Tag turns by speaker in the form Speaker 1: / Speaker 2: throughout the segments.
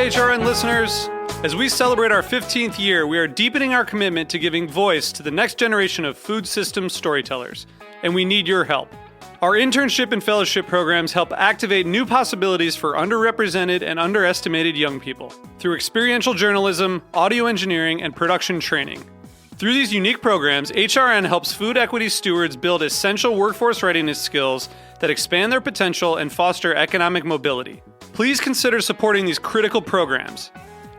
Speaker 1: HRN listeners. As we celebrate our 15th year, we are deepening our commitment to giving voice to the next generation of food systems storytellers, and we need your help. Our internship and fellowship programs help activate new possibilities for underrepresented and underestimated young people through experiential journalism, audio engineering, and production training. Through these unique programs, HRN helps food equity stewards build essential workforce readiness skills that expand their potential and foster economic mobility. Please consider supporting these critical programs.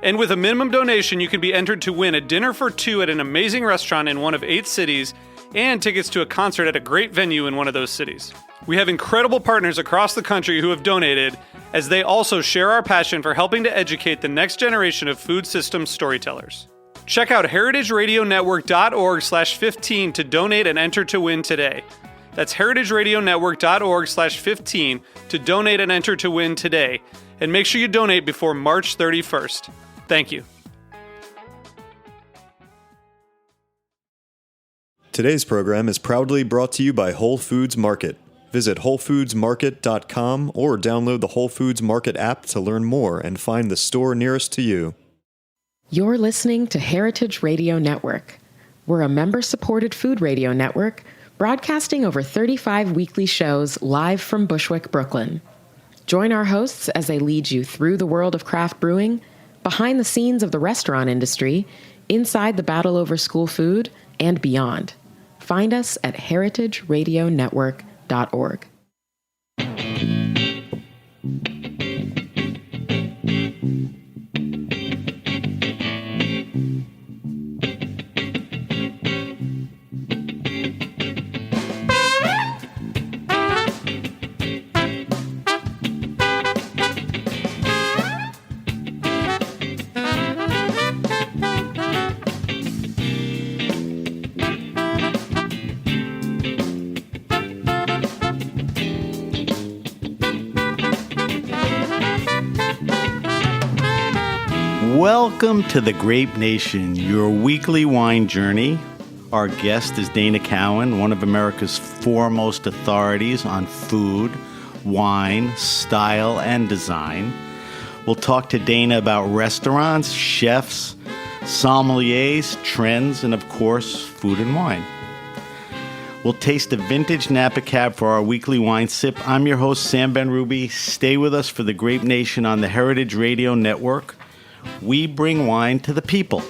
Speaker 1: And with a minimum donation, you can be entered to win a dinner for two at an amazing restaurant in one of 8 cities and tickets to a concert at a great venue in one of those cities. We have incredible partners across the country who have donated, as they also share our passion for helping to educate the next generation of food systems storytellers. Check out heritageradionetwork.org/15 to donate and enter to win today. That's heritageradionetwork.org/15 to donate and enter to win today. And make sure you donate before March 31st. Thank you.
Speaker 2: Today's program is proudly brought to you by Whole Foods Market. Visit WholeFoodsMarket.com or download the Whole Foods Market app to learn more and find the store nearest to you.
Speaker 3: You're listening to Heritage Radio Network. We're a member-supported food radio network broadcasting over 35 weekly shows live from Bushwick, Brooklyn. Join our hosts as they lead you through the world of craft brewing, behind the scenes of the restaurant industry, inside the battle over school food, and beyond. Find us at heritageradionetwork.org.
Speaker 4: Welcome to the Grape Nation, your weekly wine journey. Our guest is Dana Cowin, one of America's foremost authorities on food, wine, style, and design. We'll talk to Dana about restaurants, chefs, sommeliers, trends, and of course, food and wine. We'll taste a vintage Napa Cab for our weekly wine sip. I'm your host, Sam Ben-Ruby. Stay with us for the Grape Nation on the Heritage Radio Network. We bring wine to the people.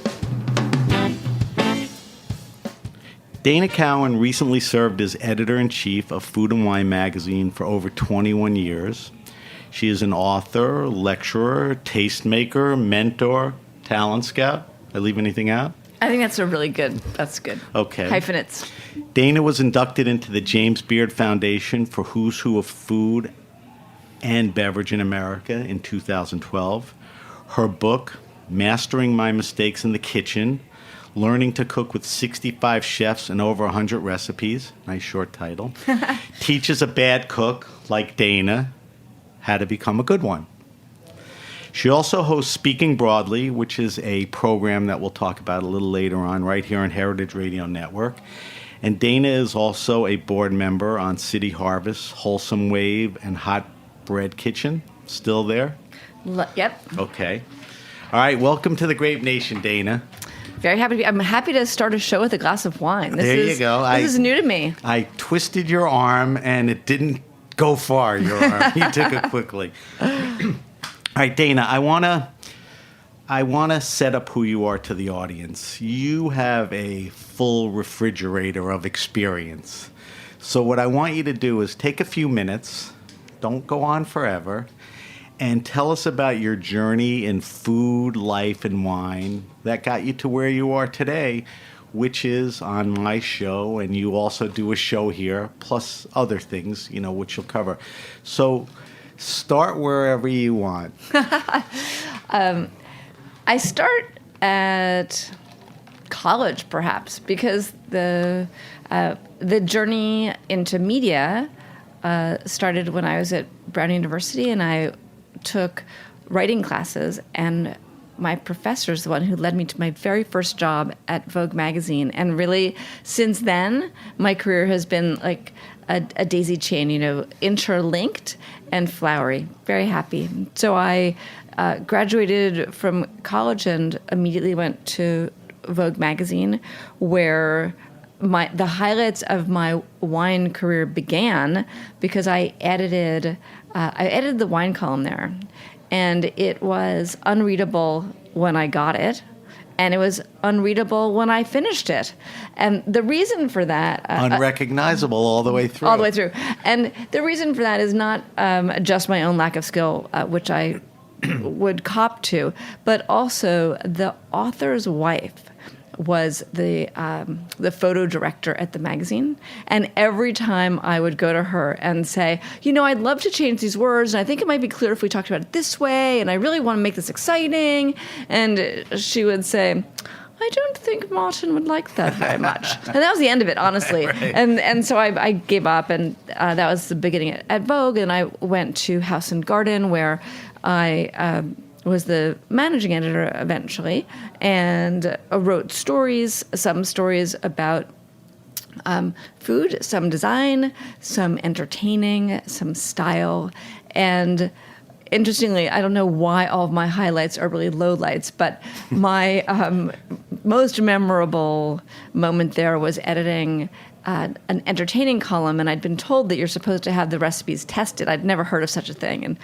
Speaker 4: Dana Cowin recently served as editor-in-chief of Food and Wine magazine for over 21 years. She is an author, lecturer, tastemaker, mentor, talent scout. Did I leave anything out?
Speaker 5: I think that's that's good.
Speaker 4: Okay.
Speaker 5: Hyphenates.
Speaker 4: Dana was inducted into the James Beard Foundation for Who's Who of Food and Beverage in America in 2012. Her book, Mastering My Mistakes in the Kitchen, Learning to Cook with 65 Chefs and Over 100 Recipes, nice short title, teaches a bad cook, like Dana, how to become a good one. She also hosts Speaking Broadly, which is a program that we'll talk about a little later on right here on Heritage Radio Network. And Dana is also a board member on City Harvest, Wholesome Wave, and Hot Bread Kitchen. Still there?
Speaker 5: Yep.
Speaker 4: Okay. All right. Welcome to the Grape Nation, Dana.
Speaker 5: Very happy to be. I'm happy to start a show with a glass of wine.
Speaker 4: You go.
Speaker 5: This is new to me.
Speaker 4: I twisted your arm, and it didn't go far, your arm. You took it quickly. All right, Dana, I wanna set up who you are to the audience. You have a full refrigerator of experience. So what I want you to do is take a few minutes, don't go on forever, and tell us about your journey in food, life, and wine that got you to where you are today, which is on my show, and you also do a show here, plus other things, which you'll cover. So start wherever you want.
Speaker 5: I start at college, perhaps, because the journey into media started when I was at Brown University, and I took writing classes, and my professor is the one who led me to my very first job at Vogue magazine. And really, since then, my career has been like a daisy chain, interlinked and flowery. Very happy. So I graduated from college and immediately went to Vogue magazine, where the highlights of my wine career began, because I edited the wine column there, and it was unreadable when I got it, and it was unreadable when I finished it. And the reason for that...
Speaker 4: unrecognizable all the way through.
Speaker 5: All the way through. And the reason for that is not just my own lack of skill, which I would cop to, but also the author's wife was the photo director at the magazine. And every time I would go to her and say, I'd love to change these words, and I think it might be clear if we talked about it this way, and I really want to make this exciting. And she would say, I don't think Martin would like that very much. And that was the end of it, honestly. Right. And so I gave up, and that was the beginning at Vogue, and I went to House and Garden, where I... was the managing editor eventually, and wrote some stories about food, some design, some entertaining, some style. And interestingly, I don't know why all of my highlights are really lowlights, but my most memorable moment there was editing an entertaining column, and I'd been told that you're supposed to have the recipes tested. I'd never heard of such a thing. And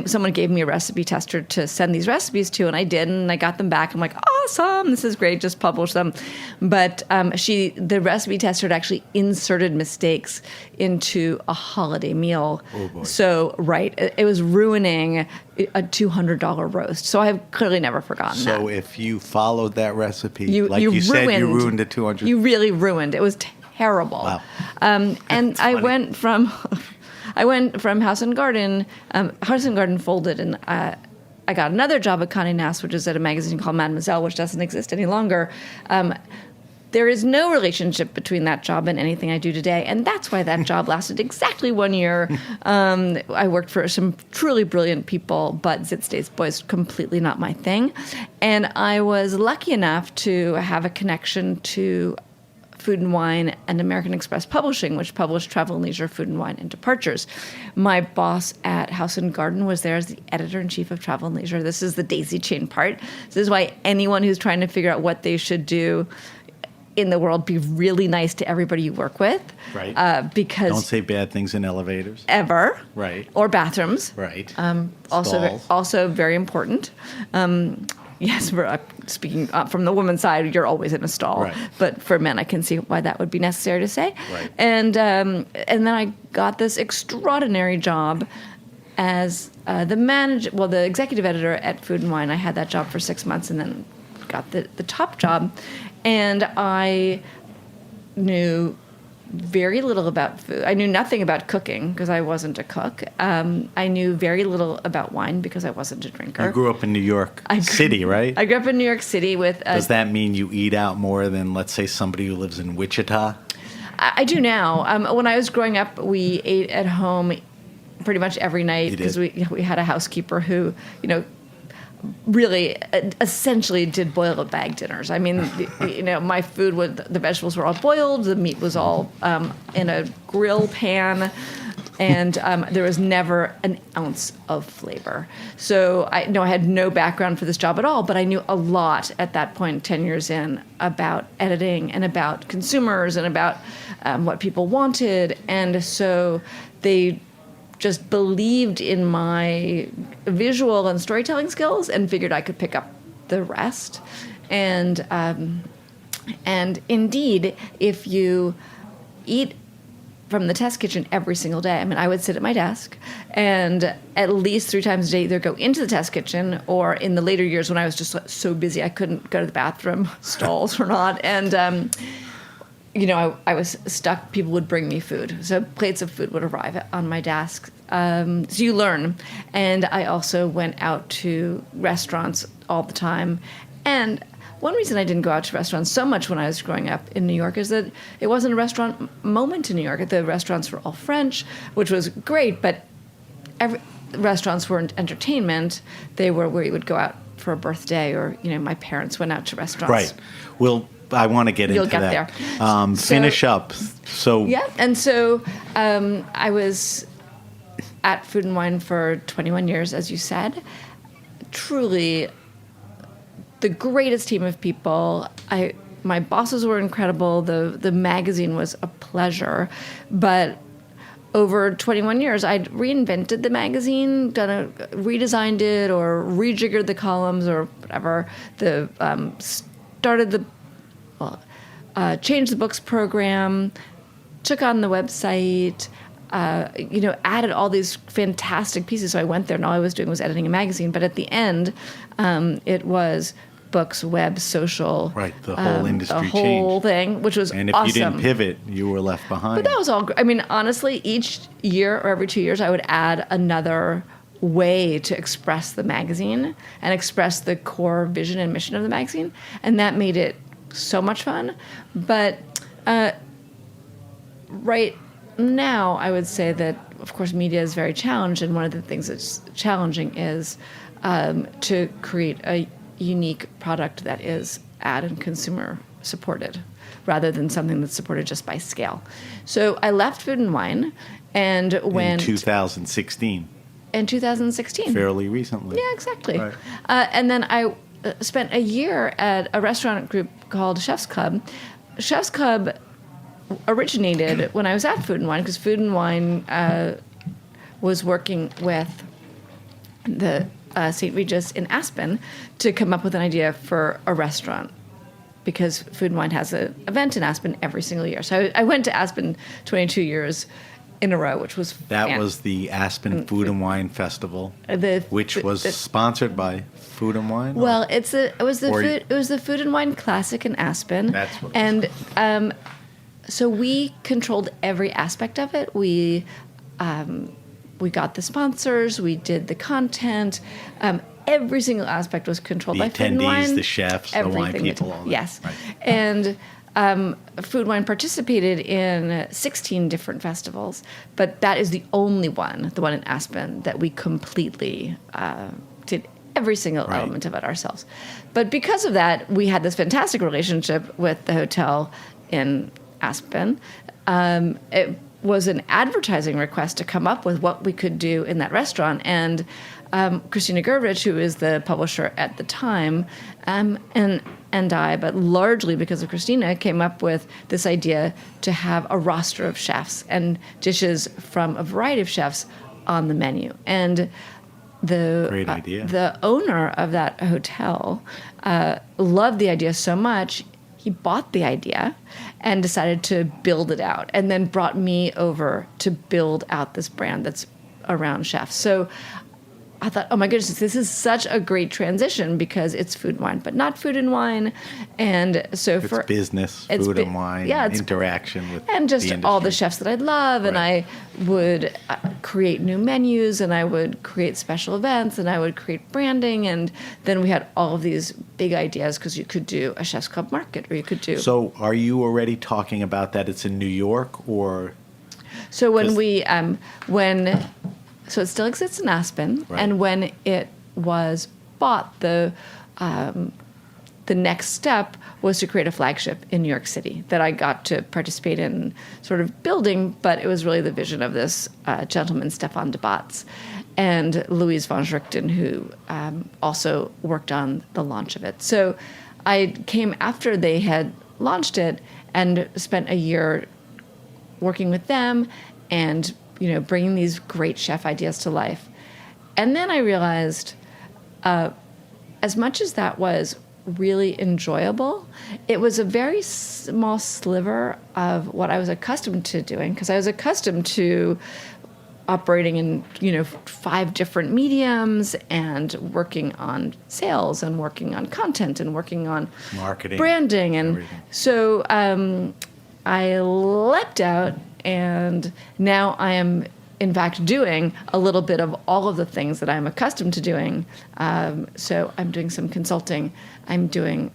Speaker 5: someone gave me a recipe tester to send these recipes to, and I did, and I got them back. I'm like, awesome, this is great, just publish them. But the recipe tester had actually inserted mistakes into a holiday meal.
Speaker 4: Oh, boy.
Speaker 5: So, right, it was ruining a $200 roast. So I've clearly never forgotten that.
Speaker 4: So if you folled that recipe,
Speaker 5: you
Speaker 4: said, you ruined a $200.
Speaker 5: You really ruined it. It was terrible.
Speaker 4: Wow.
Speaker 5: And I went from House and Garden. House and Garden folded, and I got another job at Condé Nast, which is at a magazine called Mademoiselle, which doesn't exist any longer. There is no relationship between that job and anything I do today, and that's why that job lasted exactly 1 year. I worked for some truly brilliant people, but Zit States Boys, completely not my thing. And I was lucky enough to have a connection to Food and Wine and American Express Publishing, which published Travel and Leisure, Food and Wine, and Departures. My boss at House and Garden was there as the editor-in-chief of Travel and Leisure. This is the daisy chain part. This is why anyone who's trying to figure out what they should do in the world, be really nice to everybody you work with.
Speaker 4: Right.
Speaker 5: Because
Speaker 4: don't say bad things in elevators.
Speaker 5: Ever.
Speaker 4: Right.
Speaker 5: Or bathrooms.
Speaker 4: Right.
Speaker 5: Also very important. Yes, speaking from the woman's side, you're always in a stall.
Speaker 4: Right.
Speaker 5: But for men, I can see why that would be necessary to say.
Speaker 4: Right.
Speaker 5: And then I got this extraordinary job as the executive editor at Food and Wine. I had that job for 6 months, and then got the top job. And I knew very little about food. I knew nothing about cooking because I wasn't a cook. I knew very little about wine because I wasn't a drinker.
Speaker 4: You grew up in New York City, right?
Speaker 5: I grew up in New York City with...
Speaker 4: Does that mean you eat out more than, let's say, somebody who lives in Wichita?
Speaker 5: I do now. When I was growing up, we ate at home pretty much every night because we had a housekeeper who, really essentially did boil bag dinners. I mean, my food the vegetables were all boiled, the meat was all in a grill pan, and there was never an ounce of flavor. So I had no background for this job at all, but I knew a lot at that point, 10 years in, about editing and about consumers and about what people wanted. And so they just believed in my visual and storytelling skills and figured I could pick up the rest. And indeed, if you eat from the test kitchen every single day, I would sit at my desk and at least 3 times a day either go into the test kitchen, or in the later years when I was just so busy I couldn't go to the bathroom stalls or not. And I was stuck. People would bring me food. So plates of food would arrive on my desk. So you learn. And I also went out to restaurants all the time. And one reason I didn't go out to restaurants so much when I was growing up in New York is that it wasn't a restaurant moment in New York. The restaurants were all French, which was great, but restaurants weren't entertainment. They were where you would go out for a birthday, or, my parents went out to restaurants.
Speaker 4: Right. Well, I want to get
Speaker 5: You'll
Speaker 4: into
Speaker 5: get
Speaker 4: that.
Speaker 5: there.
Speaker 4: Finish up. So
Speaker 5: yeah, and so I was at Food and Wine for 21 years, as you said. truly the greatest team of people. My bosses were incredible. The magazine was a pleasure, but over 21 years, I'd reinvented the magazine, redesigned it, or rejiggered the columns, or whatever. Changed the books program, took on the website, added all these fantastic pieces. So I went there, and all I was doing was editing a magazine. But at the end, it was books, web, social.
Speaker 4: Right, the whole industry changed.
Speaker 5: The whole thing, which was awesome.
Speaker 4: And if you didn't pivot, you were left behind.
Speaker 5: But that was all. I mean, honestly, each year or every 2 years, I would add another way to express the magazine and express the core vision and mission of the magazine, and that made it so much fun. But right now, I would say that, of course, media is very challenged, and one of the things that's challenging is to create a unique product that is ad and consumer supported rather than something that's supported just by scale. So I left Food and Wine and went...
Speaker 4: In 2016.
Speaker 5: In 2016.
Speaker 4: Fairly recently.
Speaker 5: Yeah, exactly.
Speaker 4: Right.
Speaker 5: And then I spent a year at a restaurant group called Chef's Club. Chef's Club originated when I was at Food and Wine, because Food and Wine was working with the St. Regis in Aspen to come up with an idea for a restaurant, because Food and Wine has an event in Aspen every single year. So I went to Aspen 22 years in a row, which was
Speaker 4: that was the Aspen Food and Wine Festival, which was sponsored by Food and Wine.
Speaker 5: Well, it was the Food and Wine Classic in Aspen.
Speaker 4: That's what.
Speaker 5: And so we controlled every aspect of it. We got the sponsors. We did the content. Every single aspect was controlled by Food and Wine.
Speaker 4: The attendees, the chefs, the wine people. All that.
Speaker 5: Yes,
Speaker 4: right.
Speaker 5: And Food and Wine participated in 16 different festivals, but that is the only one, the one in Aspen, that we completely did every single element of it ourselves. But because of that, we had this fantastic relationship with the hotel in Aspen. It was an advertising request to come up with what we could do in that restaurant, and Christina Gervich, who is the publisher at the time, and I, but largely because of Christina, came up with this idea to have a roster of chefs and dishes from a variety of chefs on the menu. And
Speaker 4: Great idea.
Speaker 5: The owner of that hotel loved the idea so much, he bought the idea and decided to build it out, and then brought me over to build out this brand that's around chefs. So I thought, oh my goodness, this is such a great transition, because it's Food and Wine, but not Food and Wine. And so
Speaker 4: it's business, food and wine, interaction with
Speaker 5: and just
Speaker 4: the
Speaker 5: all the
Speaker 4: industry.
Speaker 5: chefs that I love. And I would create new menus, and I would create special events, and I would create branding. And then we had all of these big ideas, because you could do a Chef's Club market, or you could do...
Speaker 4: So are you already talking about that it's in New York, or...
Speaker 5: So So it still exists in Aspen,
Speaker 4: right.
Speaker 5: And when it was bought, the next step was to create a flagship in New York City that I got to participate in sort of building, but it was really the vision of this gentleman, Stefan de Botz, and Louise von Schrichten, who also worked on the launch of it. So I came after they had launched it and spent a year working with them and bringing these great chef ideas to life. And then I realized, as much as that was really enjoyable, it was a very small sliver of what I was accustomed to doing, because I was accustomed to operating in 5 different mediums and working on sales and working on content and working on
Speaker 4: marketing,
Speaker 5: branding, and
Speaker 4: everything.
Speaker 5: So I leapt out. And now I am, in fact, doing a little bit of all of the things that I'm accustomed to doing. So I'm doing some consulting. I'm doing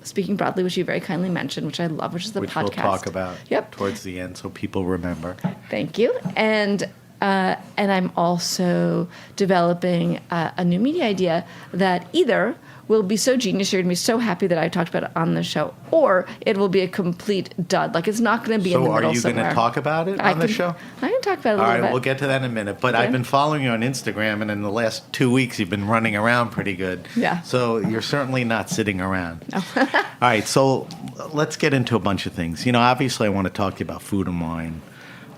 Speaker 5: Speaking Broadly, which you very kindly mentioned, which I love, which is the podcast.
Speaker 4: Which we'll talk about towards the end, so people remember.
Speaker 5: Thank you. And And I'm also developing a new media idea that either will be so genius, you're going to be so happy that I talked about it on the show, or it will be a complete dud. Like, it's not going to be in the middle somewhere.
Speaker 4: So are you going to talk about it on the show?
Speaker 5: I can talk about it a little bit.
Speaker 4: All right, we'll get to that in a minute. But I've been following you on Instagram, and in the last 2 weeks, you've been running around pretty good.
Speaker 5: Yeah.
Speaker 4: So you're certainly not sitting around. No. All right, so let's get into a bunch of things. Obviously, I want to talk to you about food and wine.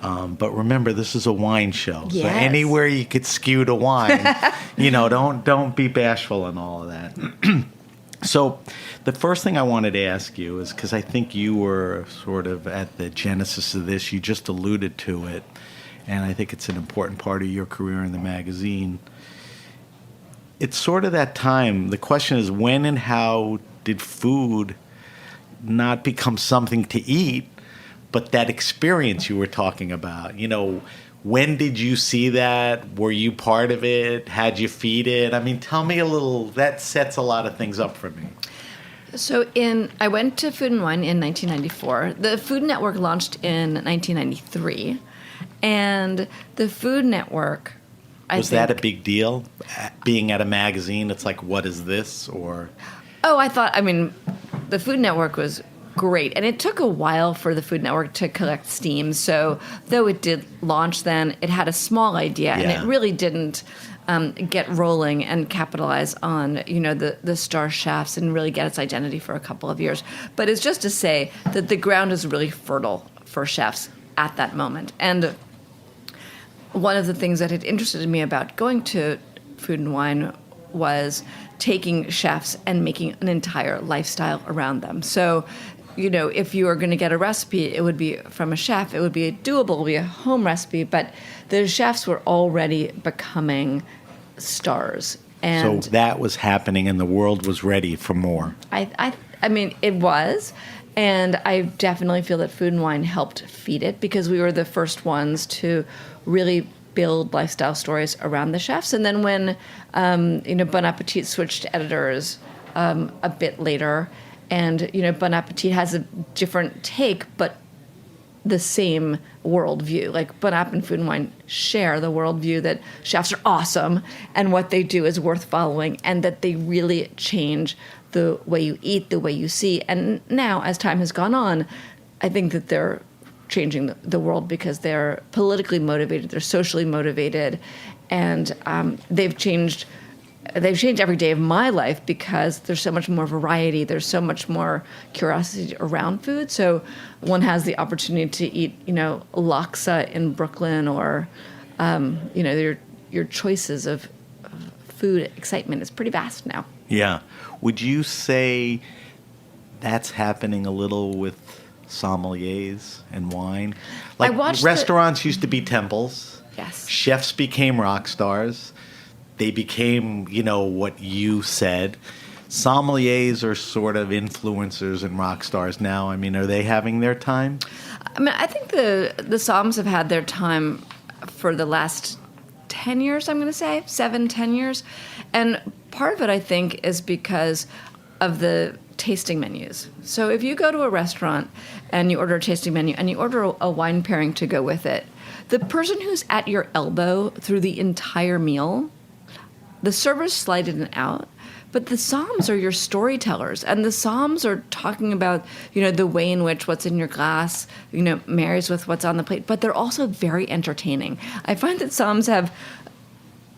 Speaker 4: But remember, this is a wine show.
Speaker 5: Yes.
Speaker 4: So anywhere you could skew to wine, don't be bashful and all of that. So the first thing I wanted to ask you is, because I think you were sort of at the genesis of this, you just alluded to it, and I think it's an important part of your career in the magazine. It's sort of that time. The question is, when and how did food not become something to eat, but that experience you were talking about? When did you see that? Were you part of it? How'd you feed it? I mean, tell me a little. That sets a lot of things up for me.
Speaker 5: So I went to Food and Wine in 1994. The Food Network launched in 1993. And the Food Network,
Speaker 4: Was that a big deal? Being at a magazine, it's like, what is this? Or
Speaker 5: the Food Network was great. And it took a while for the Food Network to collect steam. So though it did launch then, it had a small idea, and it really didn't get rolling and capitalize on, the star chefs and really get its identity for a couple of years. But it's just to say that the ground is really fertile for chefs at that moment. And one of the things that had interested me about going to Food and Wine was taking chefs and making an entire lifestyle around them. So, if you were going to get a recipe, it would be from a chef. It would be doable. It would be a home recipe. But the chefs were already becoming stars. And
Speaker 4: so that was happening, and the world was ready for more.
Speaker 5: It was. And I definitely feel that Food and Wine helped feed it, because we were the first ones to really build lifestyle stories around the chefs. And then when, Bon Appetit switched editors a bit later, and, Bon Appetit has a different take, but the same worldview. Like, Bon App and Food and Wine share the worldview that chefs are awesome, and what they do is worth following, and that they really change the way you eat, the way you see. And now, as time has gone on, I think that they're changing the world, because they're politically motivated, they're socially motivated, and they've changed every day of my life, because there's so much more variety, there's so much more curiosity around food. So one has the opportunity to eat, laksa in Brooklyn, or your choices of food excitement is pretty vast now.
Speaker 4: Yeah. Would you say that's happening a little with sommeliers and wine? Like, restaurants used to be temples.
Speaker 5: Yes.
Speaker 4: Chefs became rock stars. They became, what you said. Sommeliers are sort of influencers and rock stars now. I mean, are they having their time?
Speaker 5: I think the somms have had their time for the last 10 years, I'm going to say, 7-10 years. And part of it, I think, is because of the tasting menus. So if you go to a restaurant and you order a tasting menu and you order a wine pairing to go with it, the person who's at your elbow through the entire meal, the servers slide in and out, but the somms are your storytellers, and the somms are talking about, the way in which what's in your glass, marries with what's on the plate, but they're also very entertaining. I find that somms have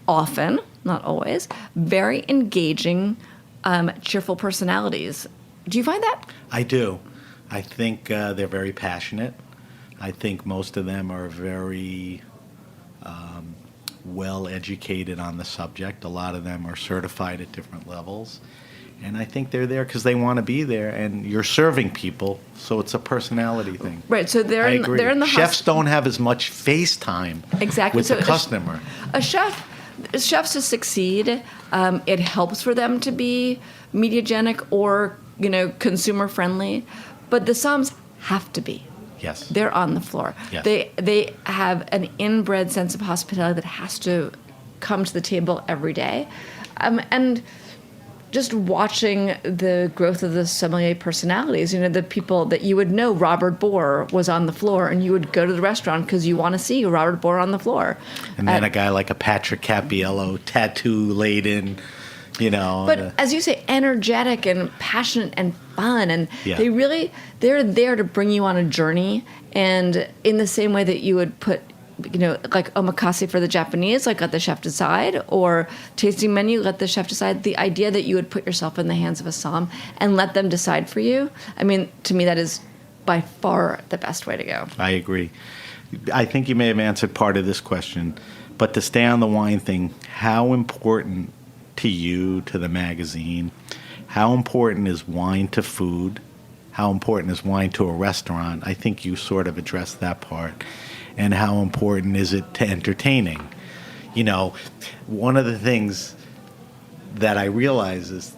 Speaker 5: often, not always, very engaging, cheerful personalities. Do you find that?
Speaker 4: I do. I think they're very passionate. I think most of them are very well educated on the subject. A lot of them are certified at different levels. And I think they're there because they want to be there, and you're serving people, so it's a personality thing.
Speaker 5: Right, so they're in the
Speaker 4: Chefs don't have as much face time with the customer.
Speaker 5: Chefs to succeed, it helps for them to be mediagenic or, consumer friendly, but the somms have to be.
Speaker 4: Yes.
Speaker 5: They're on the floor.
Speaker 4: Yes.
Speaker 5: They have an inbred sense of hospitality that has to come to the table every day. And just watching the growth of the sommelier personalities, the people that you would know, Robert Bohr was on the floor, and you would go to the restaurant because you want to see Robert Bohr on the floor.
Speaker 4: And then a guy like a Patrick Cappiello, tattoo laden,
Speaker 5: But as you say, energetic and passionate and fun, and
Speaker 4: Yeah.
Speaker 5: they're there to bring you on a journey. And in the same way that you would put, like omakase for the Japanese, like let the chef decide, or tasting menu, let the chef decide. The idea that you would put yourself in the hands of a somm and let them decide for you. I mean, to me, that is by far the best way to go.
Speaker 4: I agree. I think you may have answered part of this question, but to stay on the wine thing, how important to you, to the magazine, how important is wine to food? How important is wine to a restaurant? I think you sort of addressed that part. And how important is it to entertaining? One of the things that I realize is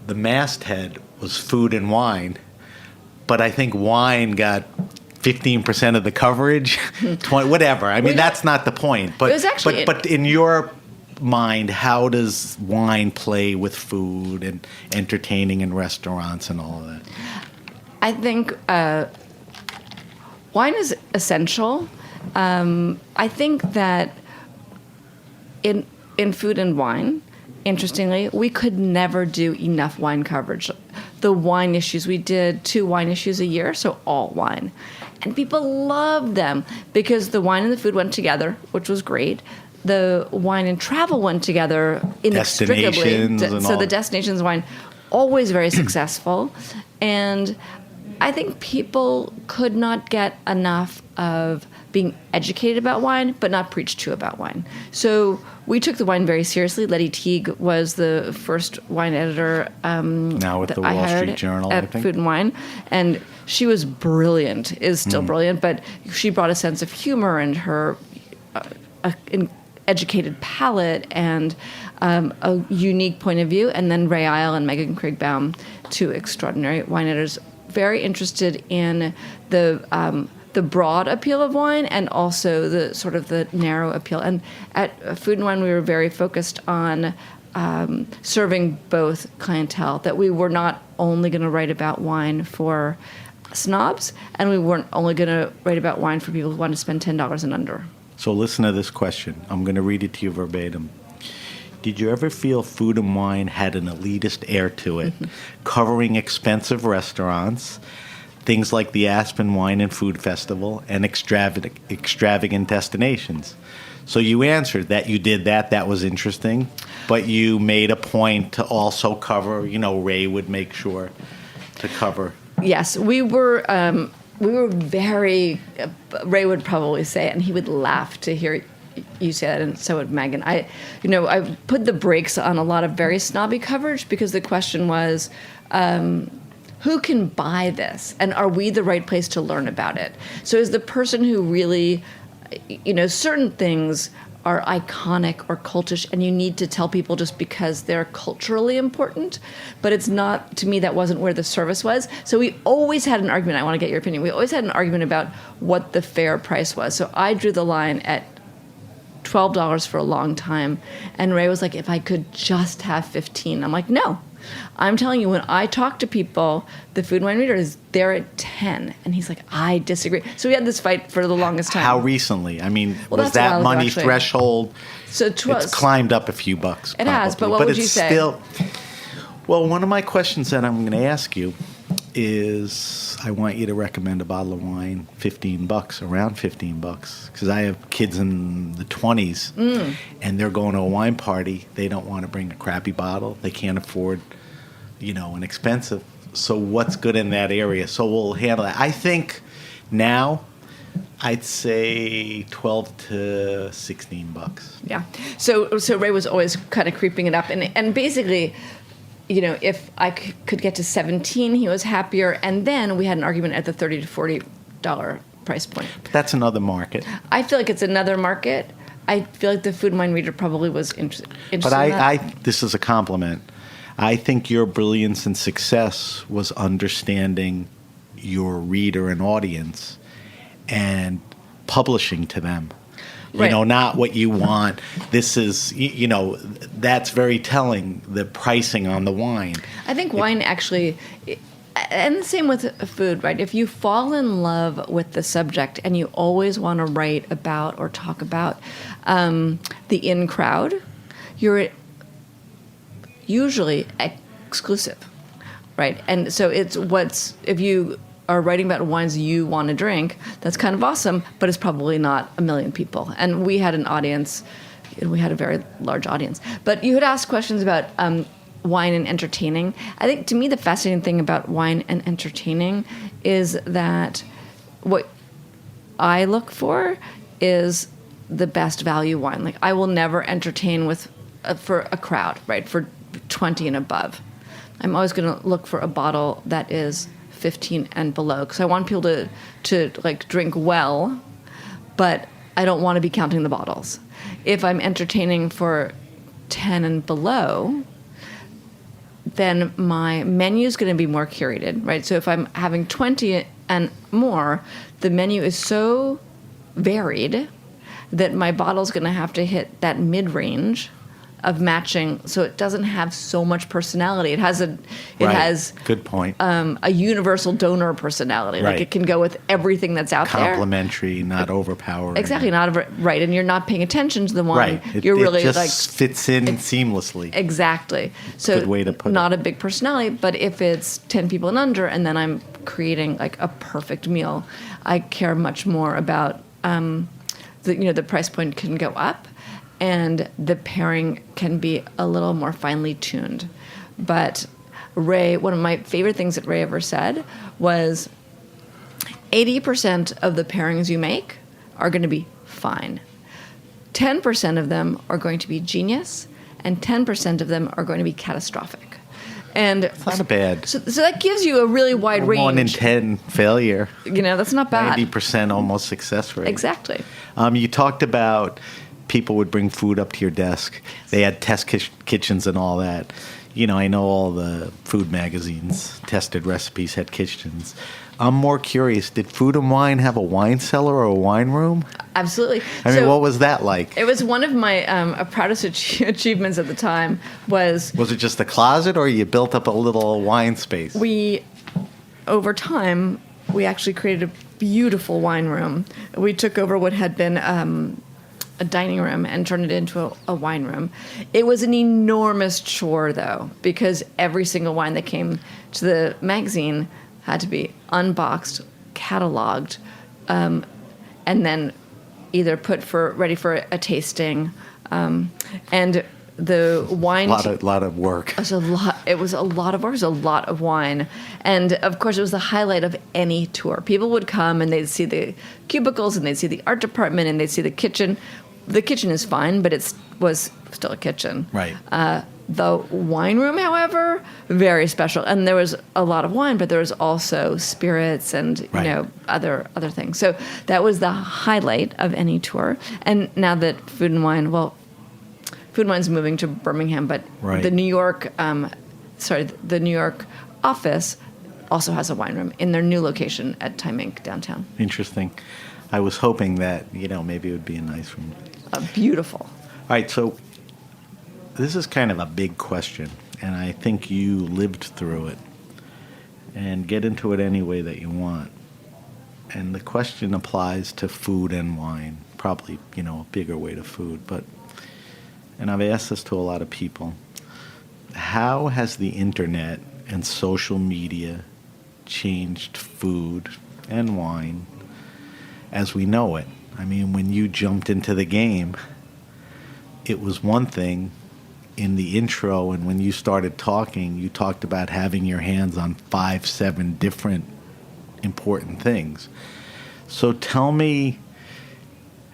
Speaker 4: the masthead was food and wine, but I think wine got 15% of the coverage, 20, whatever. I mean, that's not the point. But
Speaker 5: it was actually,
Speaker 4: but in your mind, how does wine play with food and entertaining in restaurants and all of that?
Speaker 5: I think wine is essential. I think that in food and wine, interestingly, we could never do enough wine coverage. The wine issues, we did 2 wine issues a year, so all wine. And people loved them because the wine and the food went together, which was great. The wine and travel went together inextricably.
Speaker 4: Destinations and
Speaker 5: so
Speaker 4: all.
Speaker 5: the destinations wine, always very successful. And I think people could not get enough of being educated about wine, but not preached to about wine. So we took the wine very seriously. Letty Teague was the first wine editor
Speaker 4: Now with
Speaker 5: that
Speaker 4: the
Speaker 5: I
Speaker 4: Wall
Speaker 5: hired
Speaker 4: Street Journal, I
Speaker 5: at
Speaker 4: think.
Speaker 5: Food and Wine. And she was brilliant, is still brilliant, but she brought a sense of humor and her an educated palate and a unique point of view. And then Ray Isle and Megan Craigbaum, 2 extraordinary wine editors, very interested in the broad appeal of wine and also the sort of the narrow appeal. And at Food and Wine, we were very focused on serving both clientele, that we were not only going to write about wine for snobs, and we weren't only going to write about wine for people who want to spend $10 and under.
Speaker 4: So listen to this question. I'm going to read it to you verbatim. Did you ever feel Food and Wine had an elitist air to it, covering expensive restaurants, things like the Aspen Wine and Food Festival, and extravagant destinations? So you answered that you did that. That was interesting. But you made a point to also cover, Ray would make sure to cover.
Speaker 5: Yes, we were very, Ray would probably say it, and he would laugh to hear you say that, and so would Megan. I put the brakes on a lot of very snobby coverage because the question was, who can buy this? And are we the right place to learn about it? So is the person who really, certain things are iconic or cultish, and you need to tell people just because they're culturally important. But it's not, to me, that wasn't where the service was. So we always had an argument. I want to get your opinion. We always had an argument about what the fair price was. So I drew the line at $12 for a long time. And Ray was like, if I could just have 15. I'm like, no. I'm telling you, when I talk to people, the Food and Wine readers, they're at 10. And he's like, I disagree. So we had this fight for the longest time.
Speaker 4: How recently? I mean,
Speaker 5: Well,
Speaker 4: was
Speaker 5: that's a while
Speaker 4: that
Speaker 5: ago,
Speaker 4: money
Speaker 5: actually.
Speaker 4: threshold?
Speaker 5: So
Speaker 4: It's climbed up a few bucks.
Speaker 5: It has, but
Speaker 4: probably.
Speaker 5: what would you
Speaker 4: it's
Speaker 5: say?
Speaker 4: Still, well, one of my questions that I'm going to ask you is, I want you to recommend a bottle of wine, $15, around $15, because I have kids in the 20s, and they're going to a wine party. They don't want to bring a crappy bottle. They can't afford, an expensive. So what's good in that area? So we'll handle that. I think now, I'd say $12 to $16.
Speaker 5: Yeah. So Ray was always kind of creeping it up. And basically, if I could get to 17, he was happier. And then we had an argument at the $30 to $40 price point.
Speaker 4: But that's another market.
Speaker 5: I feel like it's another market. I feel like the Food and Wine reader probably was interested
Speaker 4: But
Speaker 5: in that.
Speaker 4: this is a compliment. I think your brilliance and success was understanding your reader and audience and publishing to them.
Speaker 5: Right.
Speaker 4: not what you want. This is, that's very telling, the pricing on the wine.
Speaker 5: I think wine actually, and the same with food, right? If you fall in love with the subject and you always want to write about or talk about the in crowd, you're usually exclusive, right? And so if you are writing about wines you want to drink, that's kind of awesome, but it's probably not a million people. And we had an audience, we had a very large audience. But you had asked questions about wine and entertaining. I think to me the fascinating thing about wine and entertaining is that what I look for is the best value wine. Like I will never entertain for a crowd, right? For 20 and above. I'm always going to look for a bottle that is 15 and below, because I want people to like drink well, but I don't want to be counting the bottles. If I'm entertaining for 10 and below, then my menu is going to be more curated, right? So if I'm having 20 and more, the menu is so varied that my bottle's going to have to hit that mid-range of matching, so it doesn't have so much personality. It has
Speaker 4: good point.
Speaker 5: A universal donor personality.
Speaker 4: Right.
Speaker 5: Like it can go with everything that's out there.
Speaker 4: Complementary, not overpowering.
Speaker 5: Exactly, right. And you're not paying attention to the wine.
Speaker 4: Right.
Speaker 5: You're really
Speaker 4: it just
Speaker 5: like
Speaker 4: fits in seamlessly.
Speaker 5: Exactly. So
Speaker 4: good way to put
Speaker 5: not
Speaker 4: it.
Speaker 5: a big personality, but if it's 10 people and under, and then I'm creating like a perfect meal, I care much more about the price point can go up. And the pairing can be a little more finely tuned. But Ray, one of my favorite things that Ray ever said was 80% of the pairings you make are going to be fine. 10% of them are going to be genius, and 10% of them are going to be catastrophic. And
Speaker 4: it's not bad.
Speaker 5: So that gives you a really wide range.
Speaker 4: 1 in 10 failure.
Speaker 5: That's not bad.
Speaker 4: 90% almost success rate.
Speaker 5: Exactly.
Speaker 4: You talked about people would bring food up to your desk. They had test kitchens and all that. I know all the food magazines, tested recipes, had kitchens. I'm more curious, did Food and Wine have a wine cellar or a wine room?
Speaker 5: Absolutely.
Speaker 4: I mean, what was that like?
Speaker 5: It was one of my proudest achievements at the time was
Speaker 4: it just a closet, or you built up a little wine space?
Speaker 5: Over time, we actually created a beautiful wine room. We took over what had been a dining room and turned it into a wine room. It was an enormous chore, though, because every single wine that came to the magazine had to be unboxed, cataloged, and then either ready for a tasting. And the wine...
Speaker 4: A lot of work.
Speaker 5: It was a lot of work. It was a lot of wine. And, of course, it was the highlight of any tour. People would come, and they'd see the cubicles, and they'd see the art department, and they'd see the kitchen. The kitchen is fine, but it was still a kitchen.
Speaker 4: Right.
Speaker 5: The wine room, however, very special. And there was a lot of wine, but there was also spirits and other things. So that was the highlight of any tour. And now that Food and Wine's moving to Birmingham, but the New York, the New York office also has a wine room in their new location at Time Inc. downtown.
Speaker 4: Interesting. I was hoping that maybe it would be a nice room.
Speaker 5: Beautiful.
Speaker 4: All right, so this is kind of a big question, and I think you lived through it. And get into it any way that you want. And the question applies to food and wine, probably, a bigger way to food. And I've asked this to a lot of people. How has the internet and social media changed food and wine as we know it? I mean, when you jumped into the game, it was one thing in the intro, and when you started talking, you talked about having your hands on 5-7 different important things. So tell me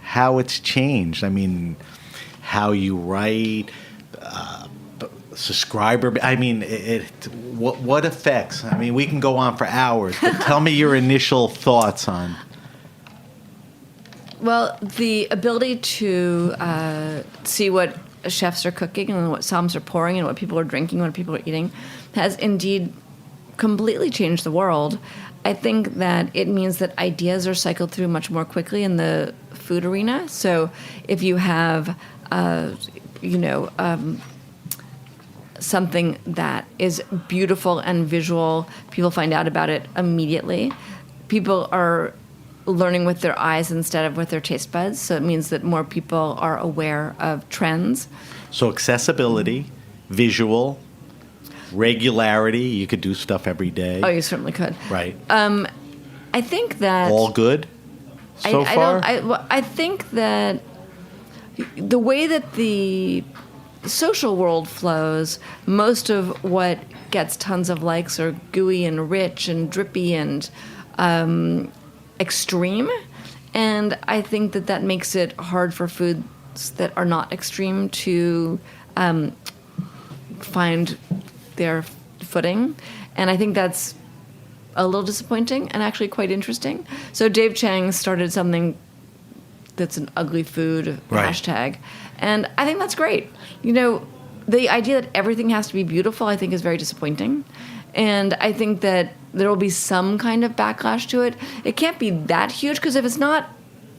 Speaker 4: how it's changed. I mean, how you write, subscriber. I mean, what effects? I mean, we can go on for hours, but tell me your initial thoughts on.
Speaker 5: Well, the ability to see what chefs are cooking and what somms are pouring and what people are drinking, what people are eating, has indeed completely changed the world. I think that it means that ideas are cycled through much more quickly in the food arena. So if you have, something that is beautiful and visual, people find out about it immediately. People are learning with their eyes instead of with their taste buds. So it means that more people are aware of trends.
Speaker 4: So accessibility, visual, regularity. You could do stuff every day.
Speaker 5: Oh, you certainly could.
Speaker 4: Right.
Speaker 5: I think that
Speaker 4: all good so far?
Speaker 5: I think that the way that the social world flows, most of what gets tons of likes are gooey and rich and drippy and extreme. And I think that makes it hard for foods that are not extreme to find their footing. And I think that's a little disappointing and actually quite interesting. So Dave Chang started something that's an ugly food hashtag. And I think that's great. The idea that everything has to be beautiful, I think, is very disappointing. And I think that there will be some kind of backlash to it. It can't be that huge, because if it's not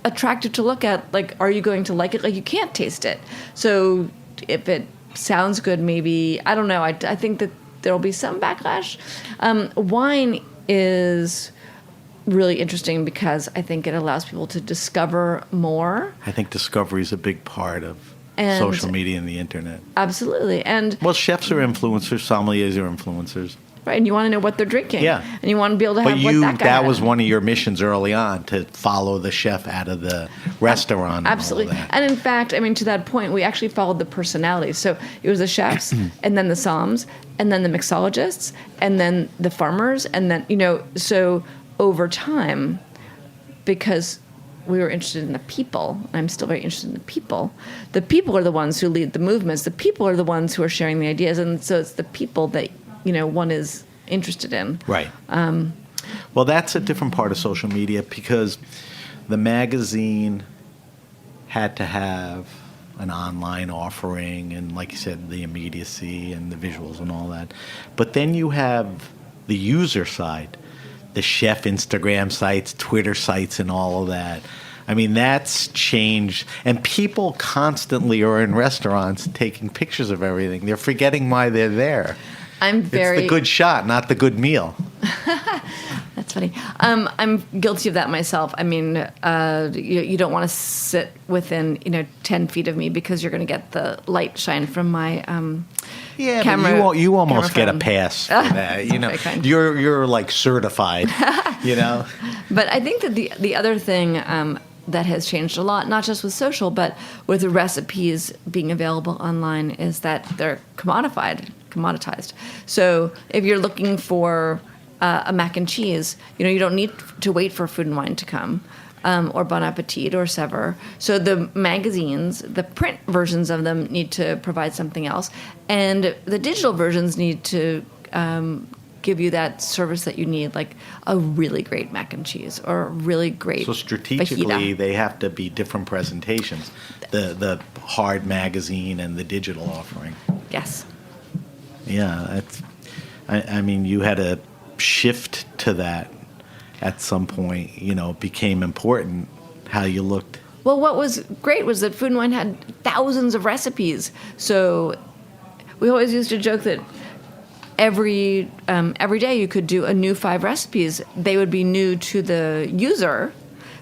Speaker 5: attractive to look at, like, are you going to like it? Like, you can't taste it. So if it sounds good, maybe, I don't know. I think that there will be some backlash. Wine is really interesting because I think it allows people to discover more.
Speaker 4: I think discovery is a big part of social media and the internet.
Speaker 5: Absolutely. And
Speaker 4: well, chefs are influencers, sommeliers are influencers.
Speaker 5: Right, and you want to know what they're drinking.
Speaker 4: Yeah.
Speaker 5: And you want to be able to have what that guy
Speaker 4: that
Speaker 5: had.
Speaker 4: was one of your missions early on, to follow the chef out of the restaurant.
Speaker 5: Absolutely.
Speaker 4: And all of that.
Speaker 5: And in fact, I mean, to that point, we actually followed the personalities. So it was the chefs, and then the somms, and then the mixologists, and then the farmers, and then, so over time, because we were interested in the people, and I'm still very interested in the people are the ones who lead the movements. The people are the ones who are sharing the ideas. And so it's the people that, one is interested in.
Speaker 4: Right. Well, that's a different part of social media, because the magazine had to have an online offering and, like you said, the immediacy and the visuals and all that. But then you have the user side, the chef Instagram sites, Twitter sites, and all of that. I mean, that's changed. And people constantly are in restaurants taking pictures of everything. They're forgetting why they're there. It's the good shot, not the good meal.
Speaker 5: That's funny. I'm guilty of that myself. I mean, you don't want to sit within 10 feet of me, because you're going to get the light shine from my camera.
Speaker 4: But you almost get a pass for that. You're like certified.
Speaker 5: But I think that the other thing that has changed a lot, not just with social, but with the recipes being available online, is that they're commoditized. So if you're looking for a mac and cheese, you don't need to wait for Food and Wine to come, or Bon Appetit or Sever. So the magazines, the print versions of them, need to provide something else, and the digital versions need to give you that service that you need, like a really great mac and cheese or a really great
Speaker 4: So strategically,
Speaker 5: fajita.
Speaker 4: They have to be different presentations, the hard magazine and the digital offering.
Speaker 5: Yes.
Speaker 4: Yeah, I mean, you had to shift to that at some point. Became important how you looked.
Speaker 5: Well, what was great was that Food and Wine had thousands of recipes. So we always used to joke that every day you could do a new 5 recipes. They would be new to the user.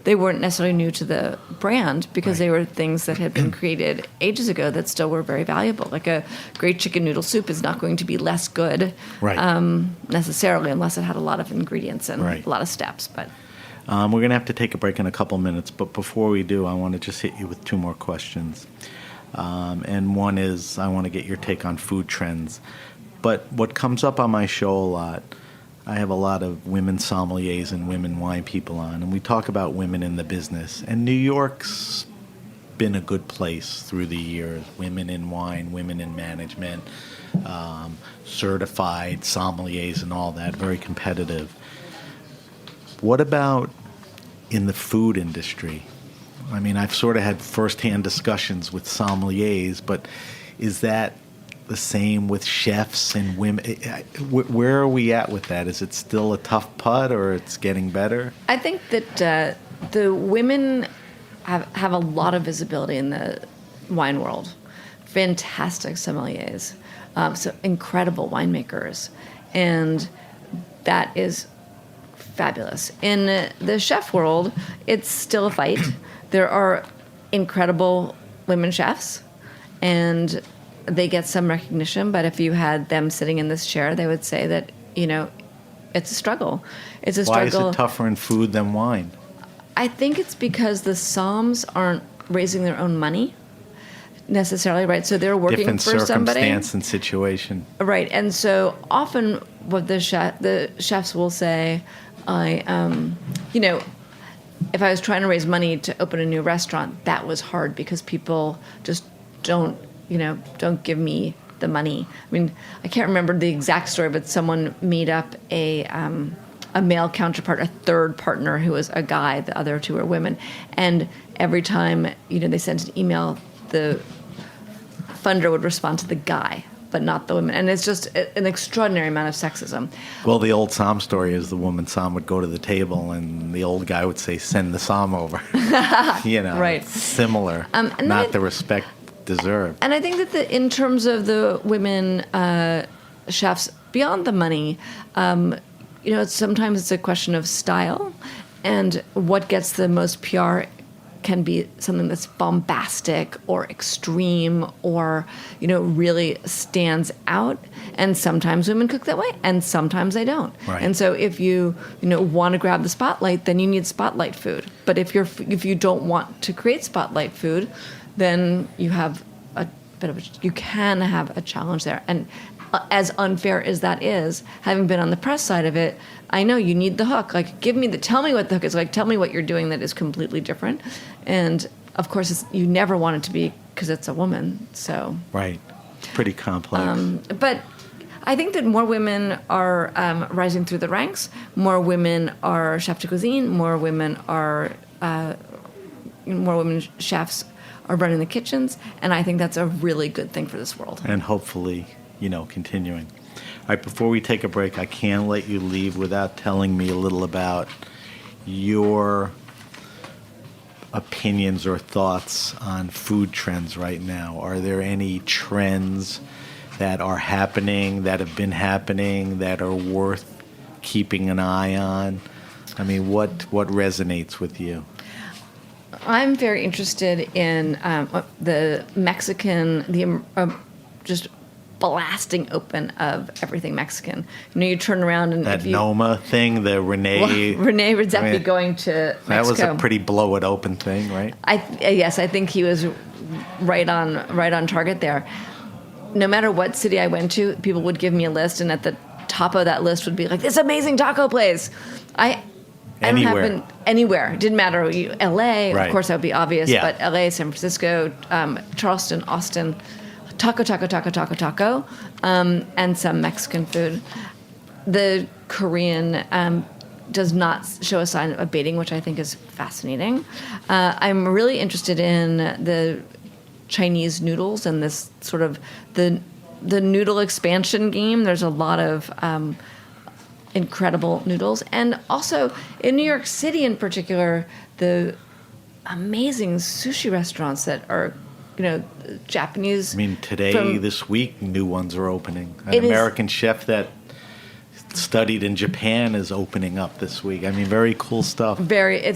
Speaker 5: They weren't necessarily new to the brand, because they were things that had been created ages ago that still were very valuable. Like a great chicken noodle soup is not going to be less good necessarily, unless it had a lot of ingredients and a lot of steps. But
Speaker 4: we're going to have to take a break in a couple minutes. But before we do, I want to just hit you with 2 more questions. And one is, I want to get your take on food trends. But what comes up on my show a lot, I have a lot of women sommeliers and women wine people on, and we talk about women in the business. And New York's been a good place through the years. Women in wine, women in management, certified sommeliers and all that, very competitive. What about in the food industry? I mean, I've sort of had firsthand discussions with sommeliers, but is that the same with chefs and women? Where are we at with that? Is it still a tough putt, or it's getting better?
Speaker 5: I think that the women have a lot of visibility in the wine world. Fantastic sommeliers, so incredible winemakers, and that is fabulous. In the chef world, it's still a fight. There are incredible women chefs, and they get some recognition, but if you had them sitting in this chair, they would say that, it's a struggle. It's a struggle.
Speaker 6: Why is it tougher in food than wine?
Speaker 5: I think it's because the somms aren't raising their own money necessarily, right? So they're working
Speaker 6: Different
Speaker 5: for somebody.
Speaker 6: circumstance and situation.
Speaker 5: Right. And so often what the chefs will say, if I was trying to raise money to open a new restaurant, that was hard because people just don't give me the money. I mean, I can't remember the exact story, but someone made up a male counterpart, a third partner who was a guy. The other two were women. And every time, they sent an email, the funder would respond to the guy, but not the women. And it's just an extraordinary amount of sexism.
Speaker 6: Well, the old Somm story is the woman Somm would go to the table and the old guy would say, send the Somm over.
Speaker 5: Right.
Speaker 6: It's similar,
Speaker 5: And
Speaker 6: not the respect deserved.
Speaker 5: And I think that in terms of the women chefs, beyond the money, sometimes it's a question of style, and what gets the most PR can be something that's bombastic or extreme or, really stands out. And sometimes women cook that way, and sometimes they don't.
Speaker 6: Right.
Speaker 5: And so if you, want to grab the spotlight, then you need spotlight food. But if you don't want to create spotlight food, then you have you can have a challenge there. And as unfair as that is, having been on the press side of it, I know you need the hook. Like, tell me what the hook is. Like, tell me what you're doing that is completely different. And of course, you never want it to be because it's a woman. So
Speaker 6: Right. Pretty complex.
Speaker 5: But I think that more women are rising through the ranks. More women are chef de cuisine. More women chefs are running the kitchens, and I think that's a really good thing for this world.
Speaker 6: And hopefully, continuing. All right, before we take a break, I can't let you leave without telling me a little about your opinions or thoughts on food trends right now. Are there any trends that are happening, that have been happening, that are worth keeping an eye on? I mean, what resonates with you?
Speaker 5: I'm very interested in the Mexican, just blasting open of everything Mexican. You turn around and
Speaker 6: that Noma thing, the Rene
Speaker 5: Redzepi going to Mexico.
Speaker 6: That was a pretty blow it open thing, right?
Speaker 5: Yes, I think he was right on target there. No matter what city I went to, people would give me a list, and at the top of that list would be like, this amazing taco place. Anywhere. Didn't matter. L.A.,
Speaker 6: right.
Speaker 5: Of course, that would be obvious,
Speaker 6: yeah.
Speaker 5: But L.A., San Francisco, Charleston, Austin, taco, and some Mexican food. The Korean does not show a sign of abating, which I think is fascinating. I'm really interested in the Chinese noodles and this sort of the noodle expansion game. There's a lot of incredible noodles. And also in New York City in particular, the amazing sushi restaurants that are, Japanese.
Speaker 6: I mean, this week, new ones are opening. An American chef that studied in Japan is opening up this week. I mean, very cool stuff.
Speaker 5: I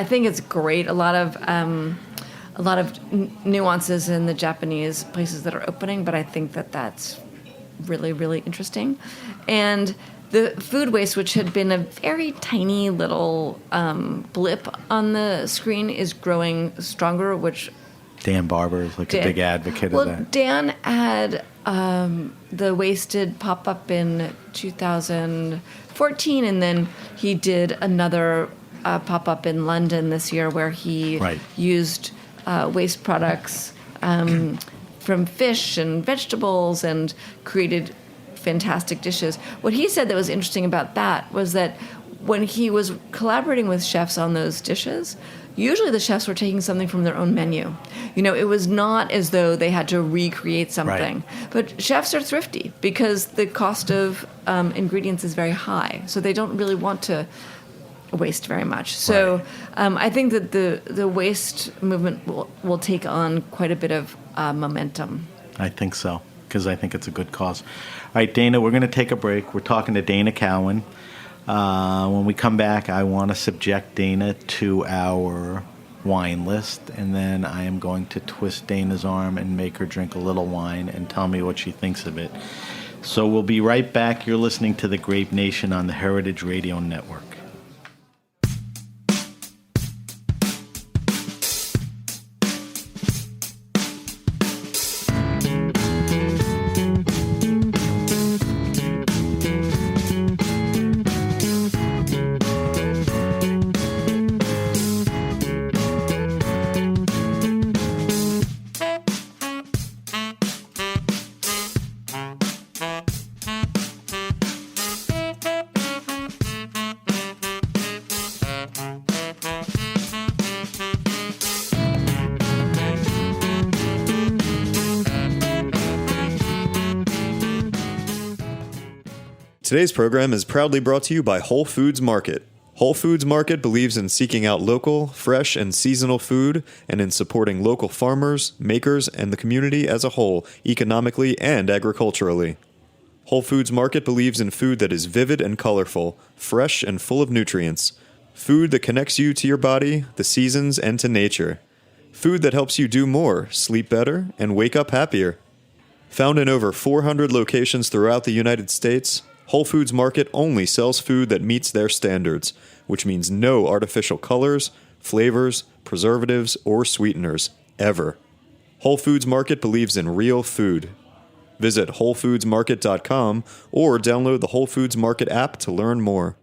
Speaker 5: think it's great. A lot of nuances in the Japanese places that are opening, but I think that's really, really interesting. And the food waste, which had been a very tiny little blip on the screen, is growing stronger, which
Speaker 6: Dan Barber is a big advocate of that.
Speaker 5: Dan had the Wasted pop-up in 2014, and then he did another pop-up in London this year where he used waste products from fish and vegetables and created fantastic dishes. What he said that was interesting about that was that when he was collaborating with chefs on those dishes, usually the chefs were taking something from their own menu. It was not as though they had to recreate something. Right. But chefs are thrifty because the cost of ingredients is very high. So they don't really want to waste very much. So I think that the waste movement will take on quite a bit of momentum.
Speaker 6: I think so, because I think it's a good cause. All right, Dana, we're going to take a break. We're talking to Dana Cowin. When we come back, I want to subject Dana to our wine list, and then I am going to twist Dana's arm and make her drink a little wine and tell me what she thinks of it. So we'll be right back. You're listening to The Grape Nation on the Heritage Radio Network.
Speaker 2: Today's program is proudly brought to you by Whole Foods Market. Whole Foods Market believes in seeking out local, fresh, and seasonal food and in supporting local farmers, makers, and the community as a whole, economically and agriculturally. Whole Foods Market believes in food that is vivid and colorful, fresh and full of nutrients. Food that connects you to your body, the seasons, and to nature. Food that helps you do more, sleep better, and wake up happier. Found in over 400 locations throughout the United States, Whole Foods Market only sells food that meets their standards, which means no artificial colors, flavors, preservatives, or sweeteners, ever. Whole Foods Market believes in real food. Visit WholeFoodsMarket.com or download the Whole Foods Market app to learn more.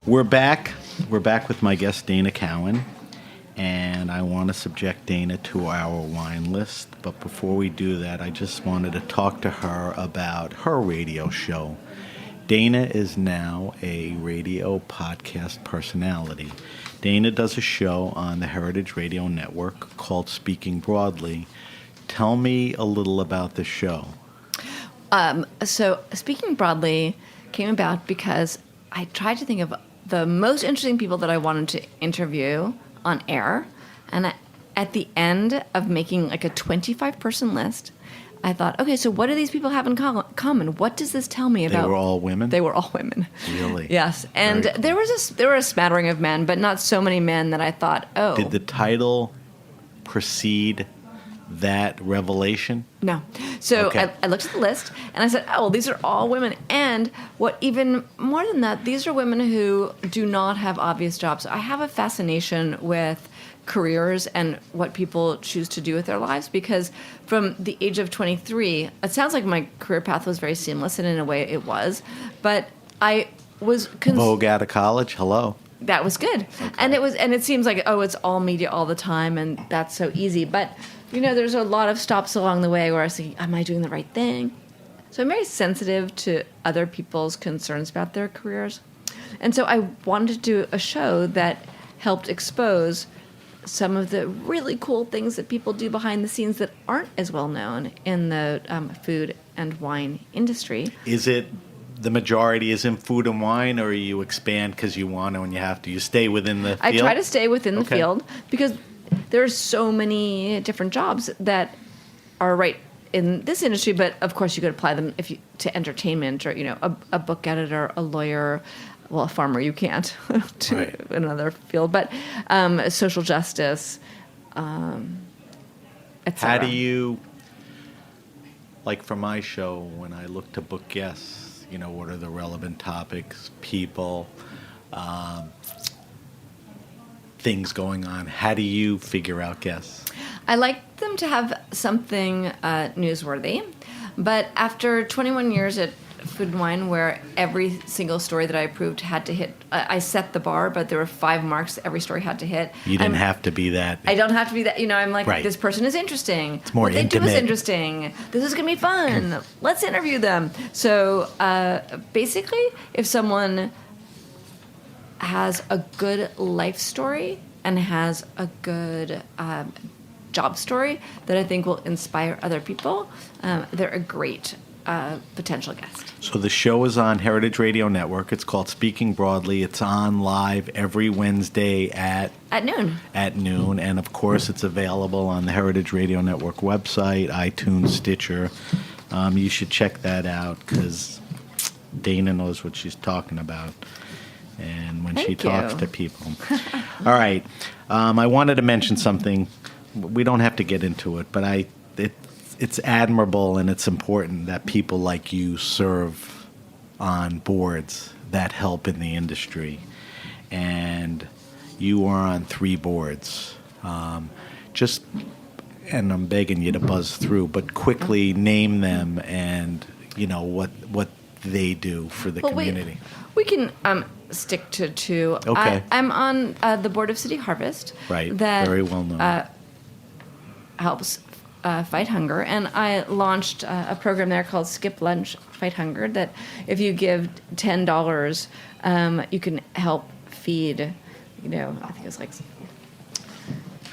Speaker 6: We're back. We're back with my guest, Dana Cowin, and I want to subject Dana to our wine list. But before we do that, I just wanted to talk to her about her radio show. Dana is now a radio podcast personality. Dana does a show on the Heritage Radio Network called Speaking Broadly. Tell me a little about the show.
Speaker 5: So Speaking Broadly came about because I tried to think of the most interesting people that I wanted to interview on air. And at the end of making like a 25-person list, I thought, okay, so what do these people have in common? What does this tell me about?
Speaker 6: They were all women?
Speaker 5: They were all women.
Speaker 6: Really?
Speaker 5: Yes. And
Speaker 6: cool.
Speaker 5: there were a smattering of men, but not so many men that I thought, oh.
Speaker 6: Did the title precede that revelation?
Speaker 5: No. So
Speaker 6: Okay.
Speaker 5: I looked at the list and I said, oh, well, these are all women. And what even more than that, these are women who do not have obvious jobs. I have a fascination with careers and what people choose to do with their lives because from the age of 23, it sounds like my career path was very seamless, and in a way it was. But I was...
Speaker 6: Vogue out of college? Hello.
Speaker 5: That was good.
Speaker 6: Okay.
Speaker 5: And it seems like, oh, it's all media all the time and that's so easy. But there's a lot of stops along the way where I was thinking, am I doing the right thing? So I'm very sensitive to other people's concerns about their careers. And so I wanted to do a show that helped expose some of the really cool things that people do behind the scenes that aren't as well known in the food and wine industry.
Speaker 6: Is it the majority is in food and wine, or you expand because you want to and you have to? You stay within the field?
Speaker 5: I try to stay within the
Speaker 6: Okay.
Speaker 5: field because there are so many different jobs that are right in this industry, but of course you could apply them to entertainment or a book editor, a lawyer, well, a farmer you can't to
Speaker 6: Right.
Speaker 5: another field, but social justice, etc.
Speaker 6: How do you, like for my show, when I look to book guests, what are the relevant topics, people, things going on? How do you figure out guests?
Speaker 5: I like them to have something newsworthy, but after 21 years at Food and Wine, where every single story that I approved had to hit, I set the bar, but there were 5 marks every story had to hit.
Speaker 6: You didn't have to be that.
Speaker 5: I don't have to be that. I'm like,
Speaker 6: Right.
Speaker 5: This person is interesting.
Speaker 6: It's more
Speaker 5: what they do
Speaker 6: intimate.
Speaker 5: is interesting. This is going to be fun. Let's interview them. So basically, if someone has a good life story and has a good job story that I think will inspire other people, they're a great potential guest.
Speaker 6: So the show is on Heritage Radio Network. It's called Speaking Broadly. It's on live every Wednesday at
Speaker 5: noon.
Speaker 6: At noon, and of course, it's available on the Heritage Radio Network website, iTunes, Stitcher. You should check that out because Dana knows what she's talking about, and when she talks to people. All right, I wanted to mention something. We don't have to get into it, but it's admirable and it's important that people like you serve on boards that help in the industry. And you are on 3 boards. And I'm begging you to buzz through, but quickly name them and, what they do for the community.
Speaker 5: We can stick to 2.
Speaker 6: Okay.
Speaker 5: I'm on the board of City Harvest.
Speaker 6: Right,
Speaker 5: that,
Speaker 6: very well known.
Speaker 5: Helps fight hunger, and I launched a program there called Skip Lunch Fight Hunger, that if you give $10, you can help feed, I think it's like,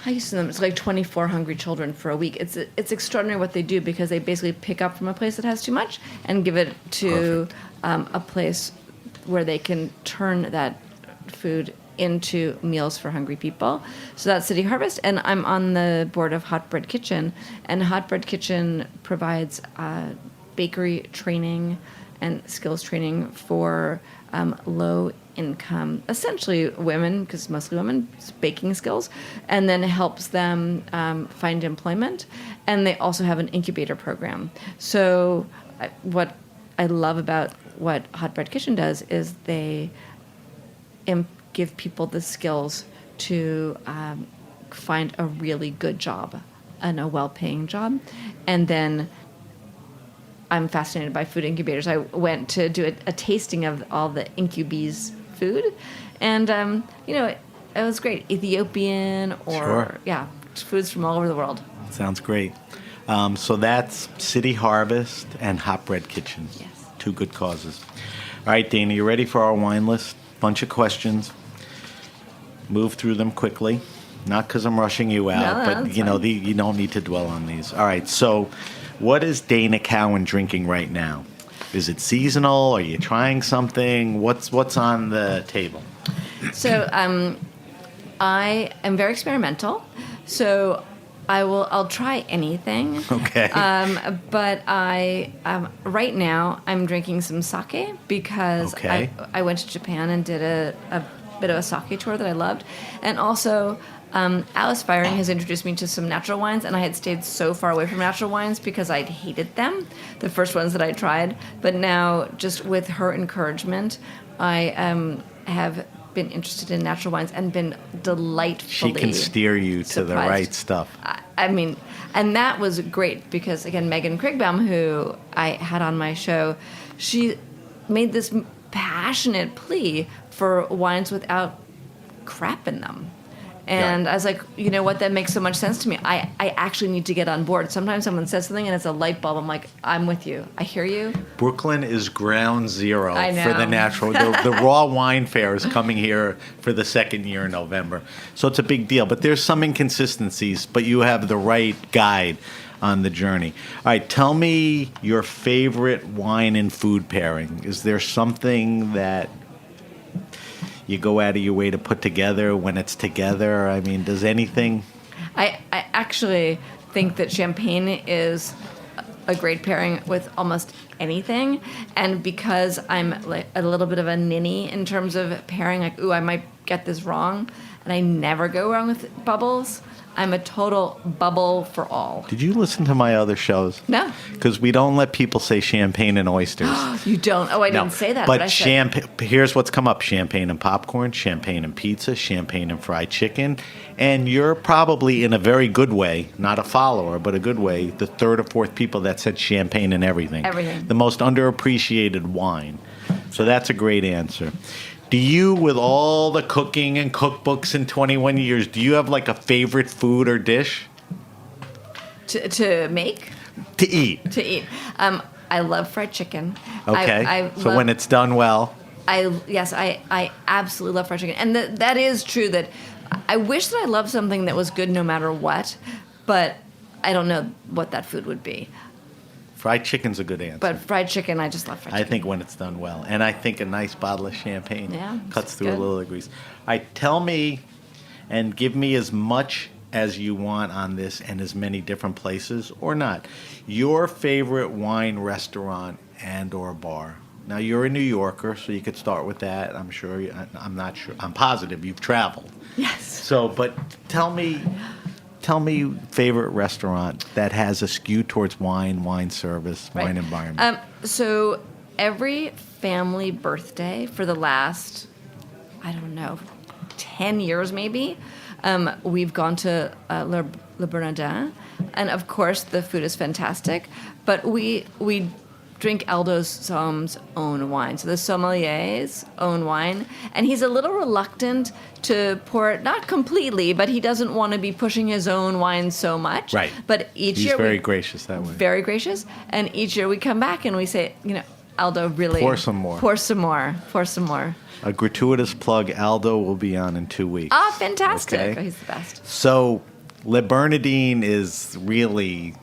Speaker 5: I used to them, it's like 24 hungry children for a week. It's extraordinary what they do, because they basically pick up from a place that has too much and give it to a place where they can turn that food into meals for hungry people. So that's City Harvest, and I'm on the board of Hot Bread Kitchen, and Hot Bread Kitchen provides bakery training and skills training for low-income, essentially women, because mostly women, baking skills, and then helps them find employment. And they also have an incubator program. So what I love about what Hot Bread Kitchen does is they give people the skills to find a really good job and a well-paying job. And then I'm fascinated by food incubators. I went to do a tasting of all the Incubees food, and it was great. Ethiopian or foods from all over the world.
Speaker 6: Sounds great. So that's City Harvest and Hot Bread Kitchen.
Speaker 5: Yes.
Speaker 6: 2 good causes. All right, Dana, you ready for our wine list? Bunch of questions. Move through them quickly. Not because I'm rushing you out, but you don't need to dwell on these. All right, so what is Dana Cowin drinking right now? Is it seasonal? Are you trying something? What's on the table?
Speaker 5: So I am very experimental. So I'll try anything.
Speaker 6: Okay.
Speaker 5: But right now I'm drinking some sake because I went to Japan and did a bit of a sake tour that I loved, and also Alice Firing has introduced me to some natural wines, and I had stayed so far away from natural wines because I'd hated them, the first ones that I tried. But now, just with her encouragement, I have been interested in natural wines and been delightfully
Speaker 6: She can steer you to the right stuff.
Speaker 5: I mean, and that was great because, again, Megan Krigbaum, who I had on my show, she made this passionate plea for wines without crap in them. And I was like, you know what, that makes so much sense to me. I actually need to get on board. Sometimes someone says something and it's a light bulb. I'm like, I'm with you. I hear you.
Speaker 6: Brooklyn is ground zero
Speaker 5: I know.
Speaker 6: for the natural. The Raw Wine Fair is coming here for the 2nd year in November. So it's a big deal. But there's some inconsistencies, but you have the right guide on the journey. All right, tell me your favorite wine and food pairing. Is there something that you go out of your way to put together when it's together? I mean, does anything...
Speaker 5: I actually think that champagne is a great pairing with almost anything. And because I'm like a little bit of a ninny in terms of pairing, like, I might get this wrong, and I never go wrong with bubbles. I'm a total bubble for all.
Speaker 6: Did you listen to my other shows?
Speaker 5: No.
Speaker 6: Because we don't let people say champagne and oysters.
Speaker 5: You don't? Oh, I didn't say that.
Speaker 6: But here's what's come up. Champagne and popcorn, champagne and pizza, champagne and fried chicken. And you're probably, in a very good way, not a follower, but a good way, the 3rd or 4th people that said champagne and everything.
Speaker 5: Everything.
Speaker 6: The most underappreciated wine. So that's a great answer. Do you, with all the cooking and cookbooks in 21 years, do you have like a favorite food or dish?
Speaker 5: To make?
Speaker 6: To eat.
Speaker 5: To eat. I love fried chicken.
Speaker 6: Okay. So when it's done well.
Speaker 5: I absolutely love fried chicken. And that is true that I wish that I loved something that was good no matter what, but I don't know what that food would be.
Speaker 6: Fried chicken's a good answer.
Speaker 5: But fried chicken, I just love fried chicken.
Speaker 6: I think when it's done well. And I think a nice bottle of champagne cuts through
Speaker 5: good.
Speaker 6: a little of grease. All right, tell me and give me as much as you want on this and as many different places or not. Your favorite wine restaurant and or bar. Now, you're a New Yorker, so you could start with that. I'm not sure. I'm positive you've traveled.
Speaker 5: Yes.
Speaker 6: So, but tell me favorite restaurant that has a skew towards wine service, wine environment.
Speaker 5: So every family birthday for the last, I don't know, 10 years maybe, we've gone to Le Bernardin, and of course the food is fantastic, but we drink Aldo Somme's own wine. So the sommelier's own wine. And he's a little reluctant to pour it, not completely, but he doesn't want to be pushing his own wine so much.
Speaker 6: Right.
Speaker 5: But each year...
Speaker 6: He's very gracious that way.
Speaker 5: Very gracious. And each year we come back and we say, Aldo, really...
Speaker 6: Pour some more.
Speaker 5: Pour some more. Pour some more.
Speaker 6: A gratuitous plug, Aldo will be on in 2 weeks.
Speaker 5: Ah, fantastic.
Speaker 6: Okay?
Speaker 5: Oh, he's the best.
Speaker 6: So Le Bernardin is really...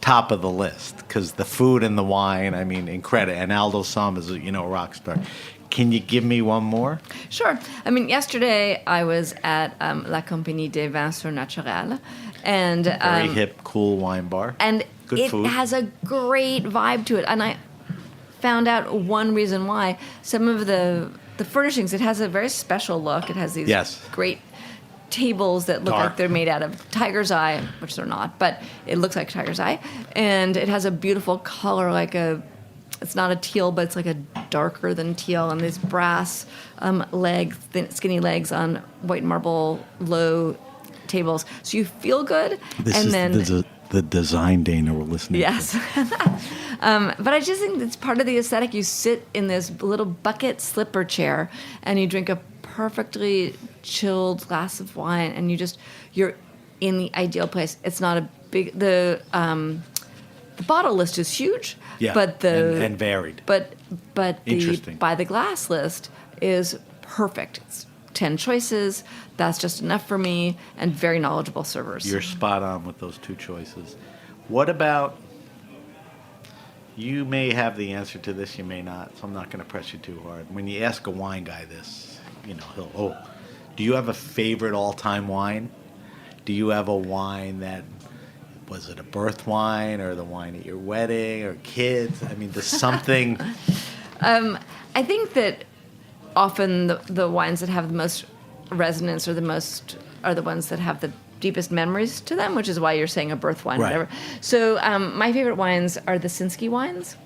Speaker 6: top of the list because the food and the wine, I mean, incredible. And Aldo Somme is, a rock star. Can you give me one more?
Speaker 5: Sure. I mean, yesterday I was at La Compagnie des Vins Surnaturels, and
Speaker 6: very hip, cool wine bar.
Speaker 5: And
Speaker 6: good
Speaker 5: it
Speaker 6: food.
Speaker 5: has a great vibe to it. And I found out one reason why. Some of the furnishings, it has a very special look. It has these great tables that look like they're made out of tiger's eye, which they're not, but it looks like tiger's eye. And it has a beautiful color, it's not a teal, but it's like a darker than teal, and these brass legs, thin, skinny legs on white marble low tables. So you feel good.
Speaker 6: This
Speaker 5: and
Speaker 6: is
Speaker 5: then
Speaker 6: the design Dana we're listening
Speaker 5: yes.
Speaker 6: to.
Speaker 5: But I just think it's part of the aesthetic. You sit in this little bucket slipper chair and you drink a perfectly chilled glass of wine, and you're in the ideal place. It's not a big the bottle list is huge, but
Speaker 6: and varied.
Speaker 5: But the by the glass list is perfect. It's 10 choices. That's just enough for me, and very knowledgeable servers.
Speaker 6: You're spot on with those 2 choices. What about? You may have the answer to this, you may not, so I'm not going to press you too hard. When you ask a wine guy this, do you have a favorite all-time wine? Do you have a wine that, was it a birth wine or the wine at your wedding or kids? I mean, there's something...
Speaker 5: I think that often the wines that have the most resonance are the ones that have the deepest memories to them, which is why you're saying a birth wine,
Speaker 6: right.
Speaker 5: Whatever. So my favorite wines are the Sinsky wines,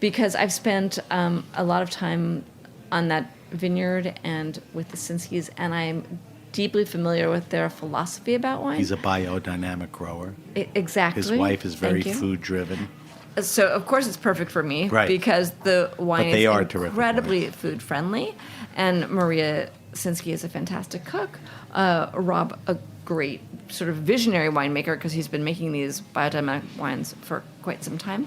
Speaker 5: because I've spent a lot of time on that vineyard and with the Sinskys, and I'm deeply familiar with their philosophy about wine.
Speaker 6: He's a biodynamic grower.
Speaker 5: Exactly.
Speaker 6: His wife is very food-driven.
Speaker 5: So, of course, it's perfect for me,
Speaker 6: right.
Speaker 5: because the wine
Speaker 6: is
Speaker 5: incredibly food-friendly, and Maria Sinsky is a fantastic cook. Rob, a great sort of visionary winemaker, because he's been making these biodynamic wines for quite some time.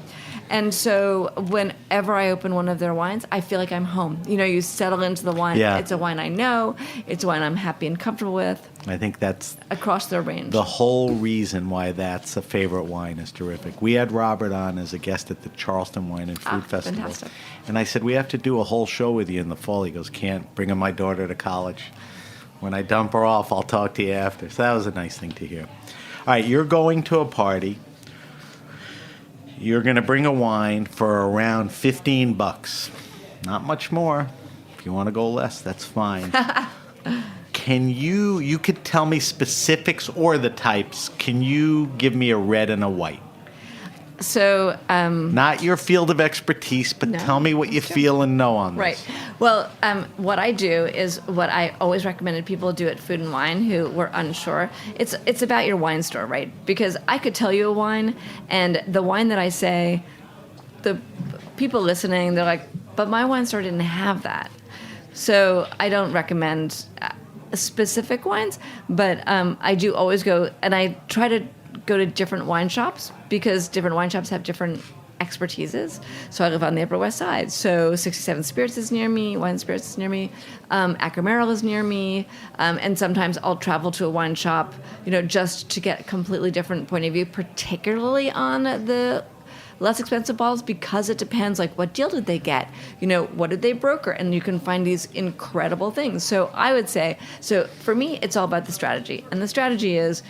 Speaker 5: And so whenever I open one of their wines, I feel like I'm home. You settle into the wine.
Speaker 6: Yeah.
Speaker 5: It's a wine I know. It's a wine I'm happy and comfortable with.
Speaker 6: I think that's...
Speaker 5: across their range.
Speaker 6: The whole reason why that's a favorite wine is terrific. We had Robert on as a guest at the Charleston Wine and Food Festival.
Speaker 5: Fantastic.
Speaker 6: And I said, we have to do a whole show with you in the fall. He goes, can't. Bringing my daughter to college. When I dump her off, I'll talk to you after. So that was a nice thing to hear. All right, you're going to a party. You're going to bring a wine for around $15. Not much more. If you want to go less, that's fine. Can you could tell me specifics or the types. Can you give me a red and a white?
Speaker 5: So,
Speaker 6: not your field of expertise, but tell me what you feel and know on this.
Speaker 5: Right. Well, what I do is what I always recommended people do at Food and Wine who were unsure. It's about your wine store, right? Because I could tell you a wine, and the wine that I say, the people listening, they're like, but my wine store didn't have that. So I don't recommend specific wines, but I do always go, and I try to go to different wine shops, because different wine shops have different expertises. So I live on the Upper West Side. So 67 Spirits is near me, Wine and Spirits is near me, Acromerrill is near me, and sometimes I'll travel to a wine shop, just to get a completely different point of view, particularly on the less expensive bottles, because it depends, like, what deal did they get? What did they broker? And you can find these incredible things. So I would say, for me, it's all about the strategy. And the strategy is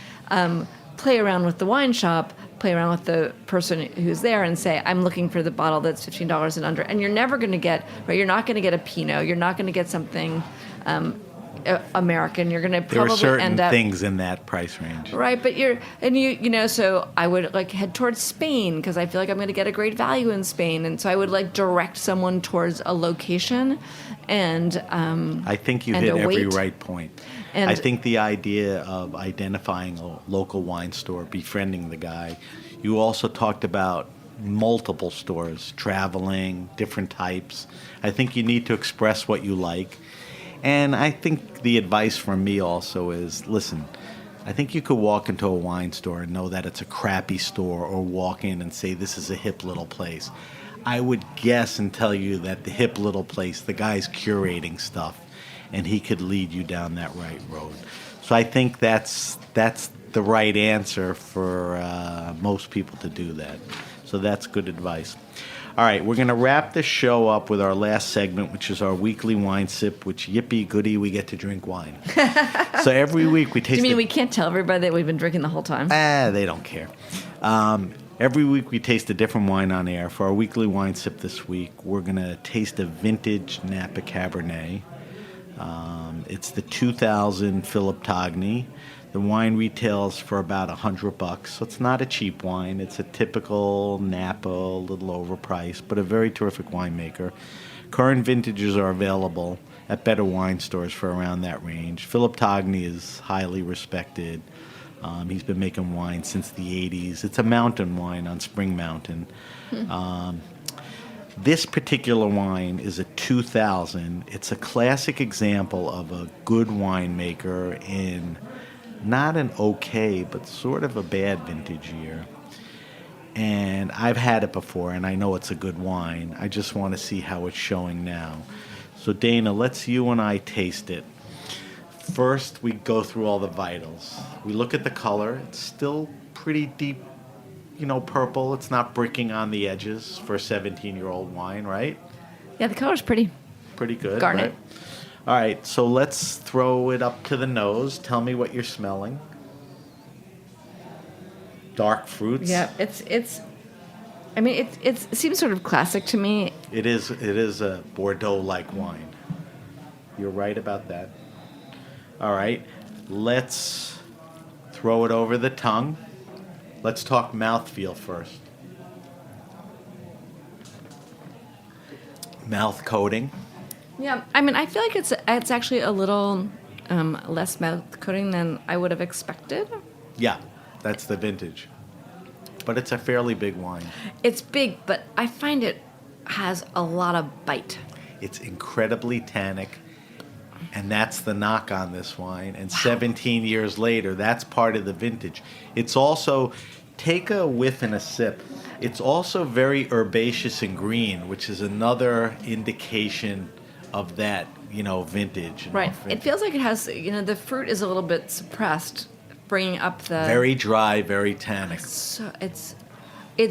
Speaker 5: play around with the wine shop, play around with the person who's there and say, I'm looking for the bottle that's $15 and under. And you're never going to get, right, you're not going to get a Pinot. You're not going to get something American. You're going to
Speaker 6: There are
Speaker 5: probably
Speaker 6: certain
Speaker 5: end up
Speaker 6: things in that price range.
Speaker 5: right, but so I would like head towards Spain because I feel like I'm going to get a great value in Spain, and so I would like direct someone towards a location, and
Speaker 6: I think you
Speaker 5: and
Speaker 6: hit
Speaker 5: a
Speaker 6: every
Speaker 5: weight.
Speaker 6: right point.
Speaker 5: And
Speaker 6: I think the idea of identifying a local wine store, befriending the guy. You also talked about multiple stores, traveling, different types. I think you need to express what you like. And I think the advice from me also is, listen, I think you could walk into a wine store and know that it's a crappy store, or walk in and say this is a hip little place. I would guess and tell you that the hip little place, the guy's curating stuff, and he could lead you down that right road. So I think that's the right answer for most people to do that. So that's good advice. All right, we're going to wrap the show up with our last segment, which is our weekly wine sip, which, yippee goody, we get to drink wine. So every week we taste.
Speaker 5: Do you mean we can't tell everybody that we've been drinking the whole time?
Speaker 6: They don't care. Every week we taste a different wine on air. For our weekly wine sip this week, we're going to taste a vintage Napa Cabernet. It's the 2000 Philip Togny. The wine retails for about $100, so it's not a cheap wine. It's a typical Napa, a little overpriced, but a very terrific winemaker. Current vintages are available at better wine stores for around that range. Philip Togny is highly respected. He's been making wine since the 80s. It's a mountain wine on Spring Mountain. This particular wine is a 2000. It's a classic example of a good winemaker in not an okay, but sort of a bad vintage year. And I've had it before, and I know it's a good wine. I just want to see how it's showing now. So Dana, let's you and I taste it. First, we go through all the vitals. We look at the color. It's still pretty deep, purple. It's not bricking on the edges for a 17-year-old wine, right?
Speaker 5: Yeah, the color's pretty.
Speaker 6: Pretty good,
Speaker 5: Garnet.
Speaker 6: right? All right, so let's throw it up to the nose. Tell me what you're smelling. Dark fruits.
Speaker 5: Yeah, it seems sort of classic to me.
Speaker 6: It is a Bordeaux-like wine. You're right about that. All right, let's throw it over the tongue. Let's talk mouthfeel first. Mouth coating.
Speaker 5: Yeah, I feel like it's actually a little less mouth coating than I would have expected.
Speaker 6: Yeah, that's the vintage. But it's a fairly big wine.
Speaker 5: It's big, but I find it has a lot of bite.
Speaker 6: It's incredibly tannic, and that's the knock on this wine. And 17 years later, that's part of the vintage. It's also, take a whiff and a sip. It's also very herbaceous and green, which is another indication of that, vintage.
Speaker 5: Right. It feels like it has, the fruit is a little bit suppressed, bringing up the...
Speaker 6: Very dry, very tannic.
Speaker 5: So it's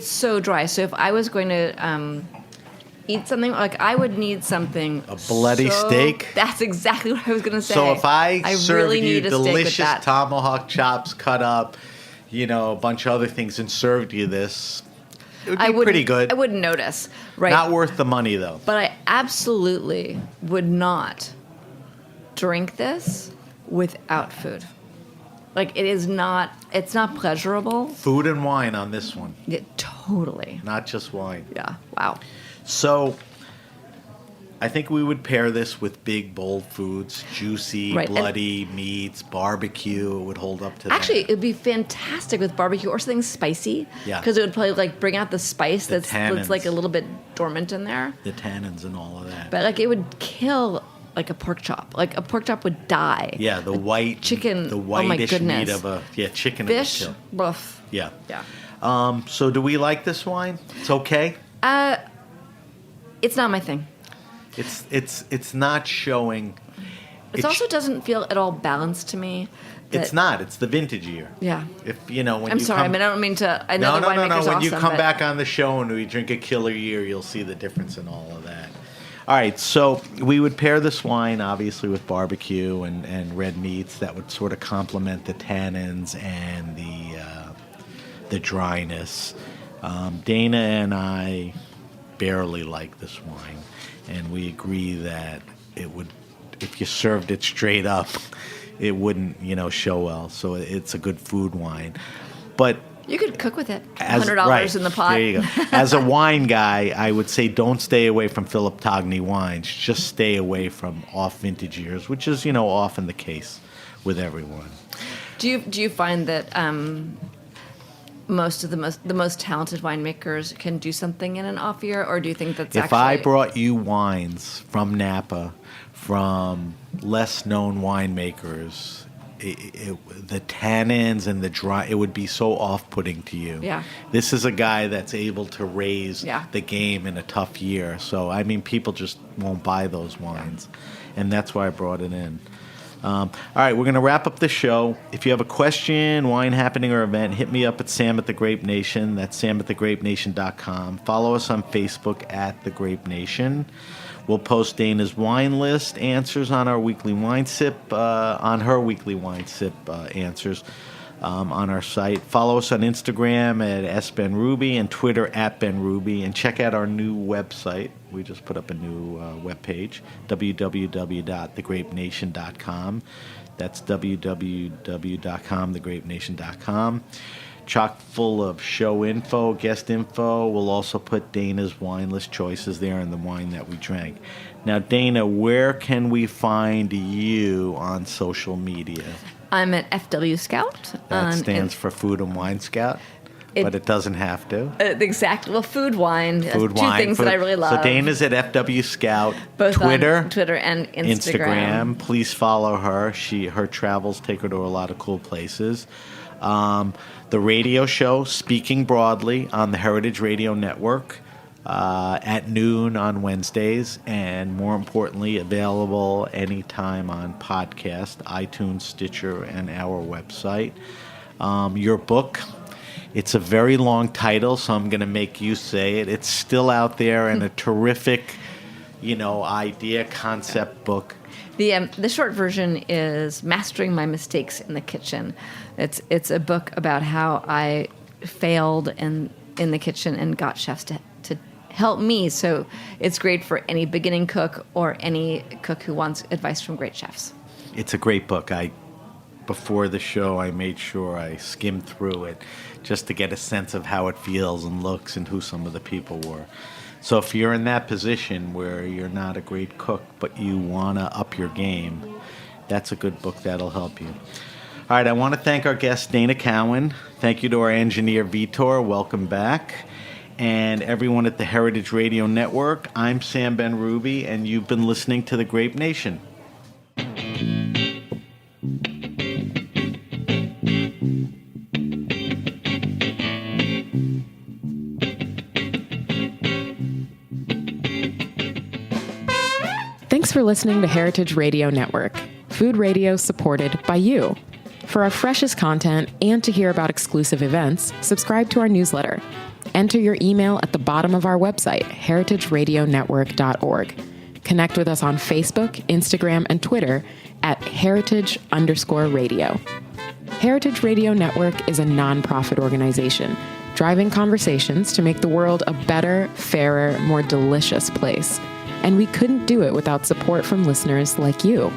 Speaker 5: so dry. So if I was going to eat something, like I would need something...
Speaker 6: A bloody steak?
Speaker 5: That's exactly what I was going to say.
Speaker 6: So if I served
Speaker 5: really
Speaker 6: you
Speaker 5: need a steak with
Speaker 6: delicious
Speaker 5: that.
Speaker 6: tomahawk chops cut up, a bunch of other things, and served you this, it would be pretty good.
Speaker 5: I wouldn't notice. Right.
Speaker 6: Not worth the money, though.
Speaker 5: But I absolutely would not drink this without food. Like, it's not pleasurable.
Speaker 6: Food and wine on this one.
Speaker 5: Yeah, totally.
Speaker 6: Not just wine.
Speaker 5: Yeah, wow.
Speaker 6: So, I think we would pair this with big, bold foods, juicy,
Speaker 5: Right,
Speaker 6: bloody meats, barbecue. It would hold up to that.
Speaker 5: Actually, it would be fantastic with barbecue or something spicy.
Speaker 6: Yeah.
Speaker 5: Because it would probably, bring out the spice
Speaker 6: The
Speaker 5: that's
Speaker 6: tannins.
Speaker 5: a little bit dormant in there.
Speaker 6: The tannins and all of that.
Speaker 5: But, it would kill, a pork chop. A pork chop would die.
Speaker 6: Yeah, the white
Speaker 5: chicken.
Speaker 6: the
Speaker 5: Oh my
Speaker 6: whitish
Speaker 5: goodness.
Speaker 6: meat of a chicken.
Speaker 5: Fish.
Speaker 6: It would kill.
Speaker 5: Rough.
Speaker 6: Yeah.
Speaker 5: Yeah.
Speaker 6: So do we like this wine? It's okay.
Speaker 5: It's not my thing.
Speaker 6: It's not showing.
Speaker 5: It also doesn't feel at all balanced to me.
Speaker 6: It's not. It's the vintage year.
Speaker 5: Yeah.
Speaker 6: If when
Speaker 5: I'm
Speaker 6: you
Speaker 5: sorry.
Speaker 6: come,
Speaker 5: I don't mean to. I know the winemaker's awesome.
Speaker 6: When you come
Speaker 5: but
Speaker 6: back on the show and we drink a killer year, you'll see the difference in all of that. All right, so we would pair this wine obviously with barbecue and red meats that would sort of complement the tannins and the dryness. Dana and I barely like this wine, and we agree that it would, if you served it straight up, it wouldn't, show well. So it's a good food wine. But
Speaker 5: you could cook with it. $100 in the pot.
Speaker 6: There you go. As a wine guy, I would say don't stay away from Philip Togny wines. Just stay away from off vintage years, which is, often the case with everyone.
Speaker 5: Do you find that most of the most talented winemakers can do something in an off year, or do you think that's
Speaker 6: if I brought you wines from Napa, from less known winemakers, the tannins and the dry, it would be so off-putting to you.
Speaker 5: Yeah.
Speaker 6: This is a guy that's able to raise
Speaker 5: Yeah.
Speaker 6: the game in a tough year. So, people just won't buy those wines. Yeah. And that's why I brought it in. All right, we're going to wrap up the show. If you have a question, wine happening, or event, hit me up at Sam at The Grape Nation. That's samatthegrapenation.com. Follow us on Facebook at The Grape Nation. We'll post Dana's wine list answers on our weekly wine sip, on her weekly wine sip answers on our site. Follow us on Instagram at SBenRuby and Twitter at BenRuby. And check out our new website. We just put up a new webpage, www.thegrapenation.com. That's www.thegrapenation.com. Chock full of show info, guest info. We'll also put Dana's wine list choices there and the wine that we drank. Now, Dana, where can we find you on social media?
Speaker 5: I'm at FW Scout.
Speaker 6: That stands for Food and Wine Scout, but it doesn't have to.
Speaker 5: Exactly. Well, food, wine.
Speaker 6: Food,
Speaker 5: two
Speaker 6: wine,
Speaker 5: things
Speaker 6: food.
Speaker 5: that I really love.
Speaker 6: So Dana's at FW Scout.
Speaker 5: Both
Speaker 6: Twitter,
Speaker 5: on Twitter and Instagram.
Speaker 6: Please follow her. Her travels take her to a lot of cool places. The radio show, Speaking Broadly, on the Heritage Radio Network at noon on Wednesdays, and more importantly, available anytime on podcast, iTunes, Stitcher, and our website. Your book, it's a very long title, so I'm going to make you say it. It's still out there, and a terrific, idea, concept book.
Speaker 5: The short version is Mastering My Mistakes in the Kitchen. It's a book about how I failed in the kitchen and got chefs to help me. So it's great for any beginning cook or any cook who wants advice from great chefs.
Speaker 6: It's a great book. Before the show, I made sure I skimmed through it just to get a sense of how it feels and looks and who some of the people were. So if you're in that position where you're not a great cook, but you want to up your game, that's a good book that'll help you. All right, I want to thank our guest, Dana Cowin. Thank you to our engineer, Vitor. Welcome back. And everyone at the Heritage Radio Network. I'm Sam BenRuby, and you've been listening to The Grape Nation.
Speaker 3: Thanks for listening to Heritage Radio Network, food radio supported by you. For our freshest content and to hear about exclusive events, subscribe to our newsletter. Enter your email at the bottom of our website, heritageradionetwork.org. Connect with us on Facebook, Instagram, and Twitter at heritage_radio. Heritage Radio Network is a nonprofit organization driving conversations to make the world a better, fairer, more delicious place. And we couldn't do it without support from listeners like you.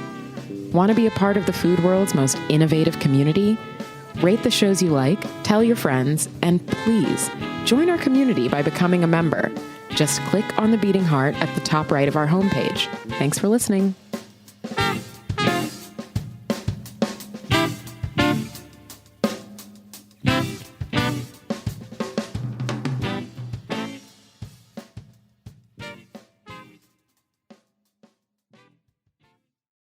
Speaker 3: Want to be a part of the food world's most innovative community? Rate the shows you like, tell your friends, and please join our community by becoming a member. Just click on the beating heart at the top right of our homepage. Thanks for listening.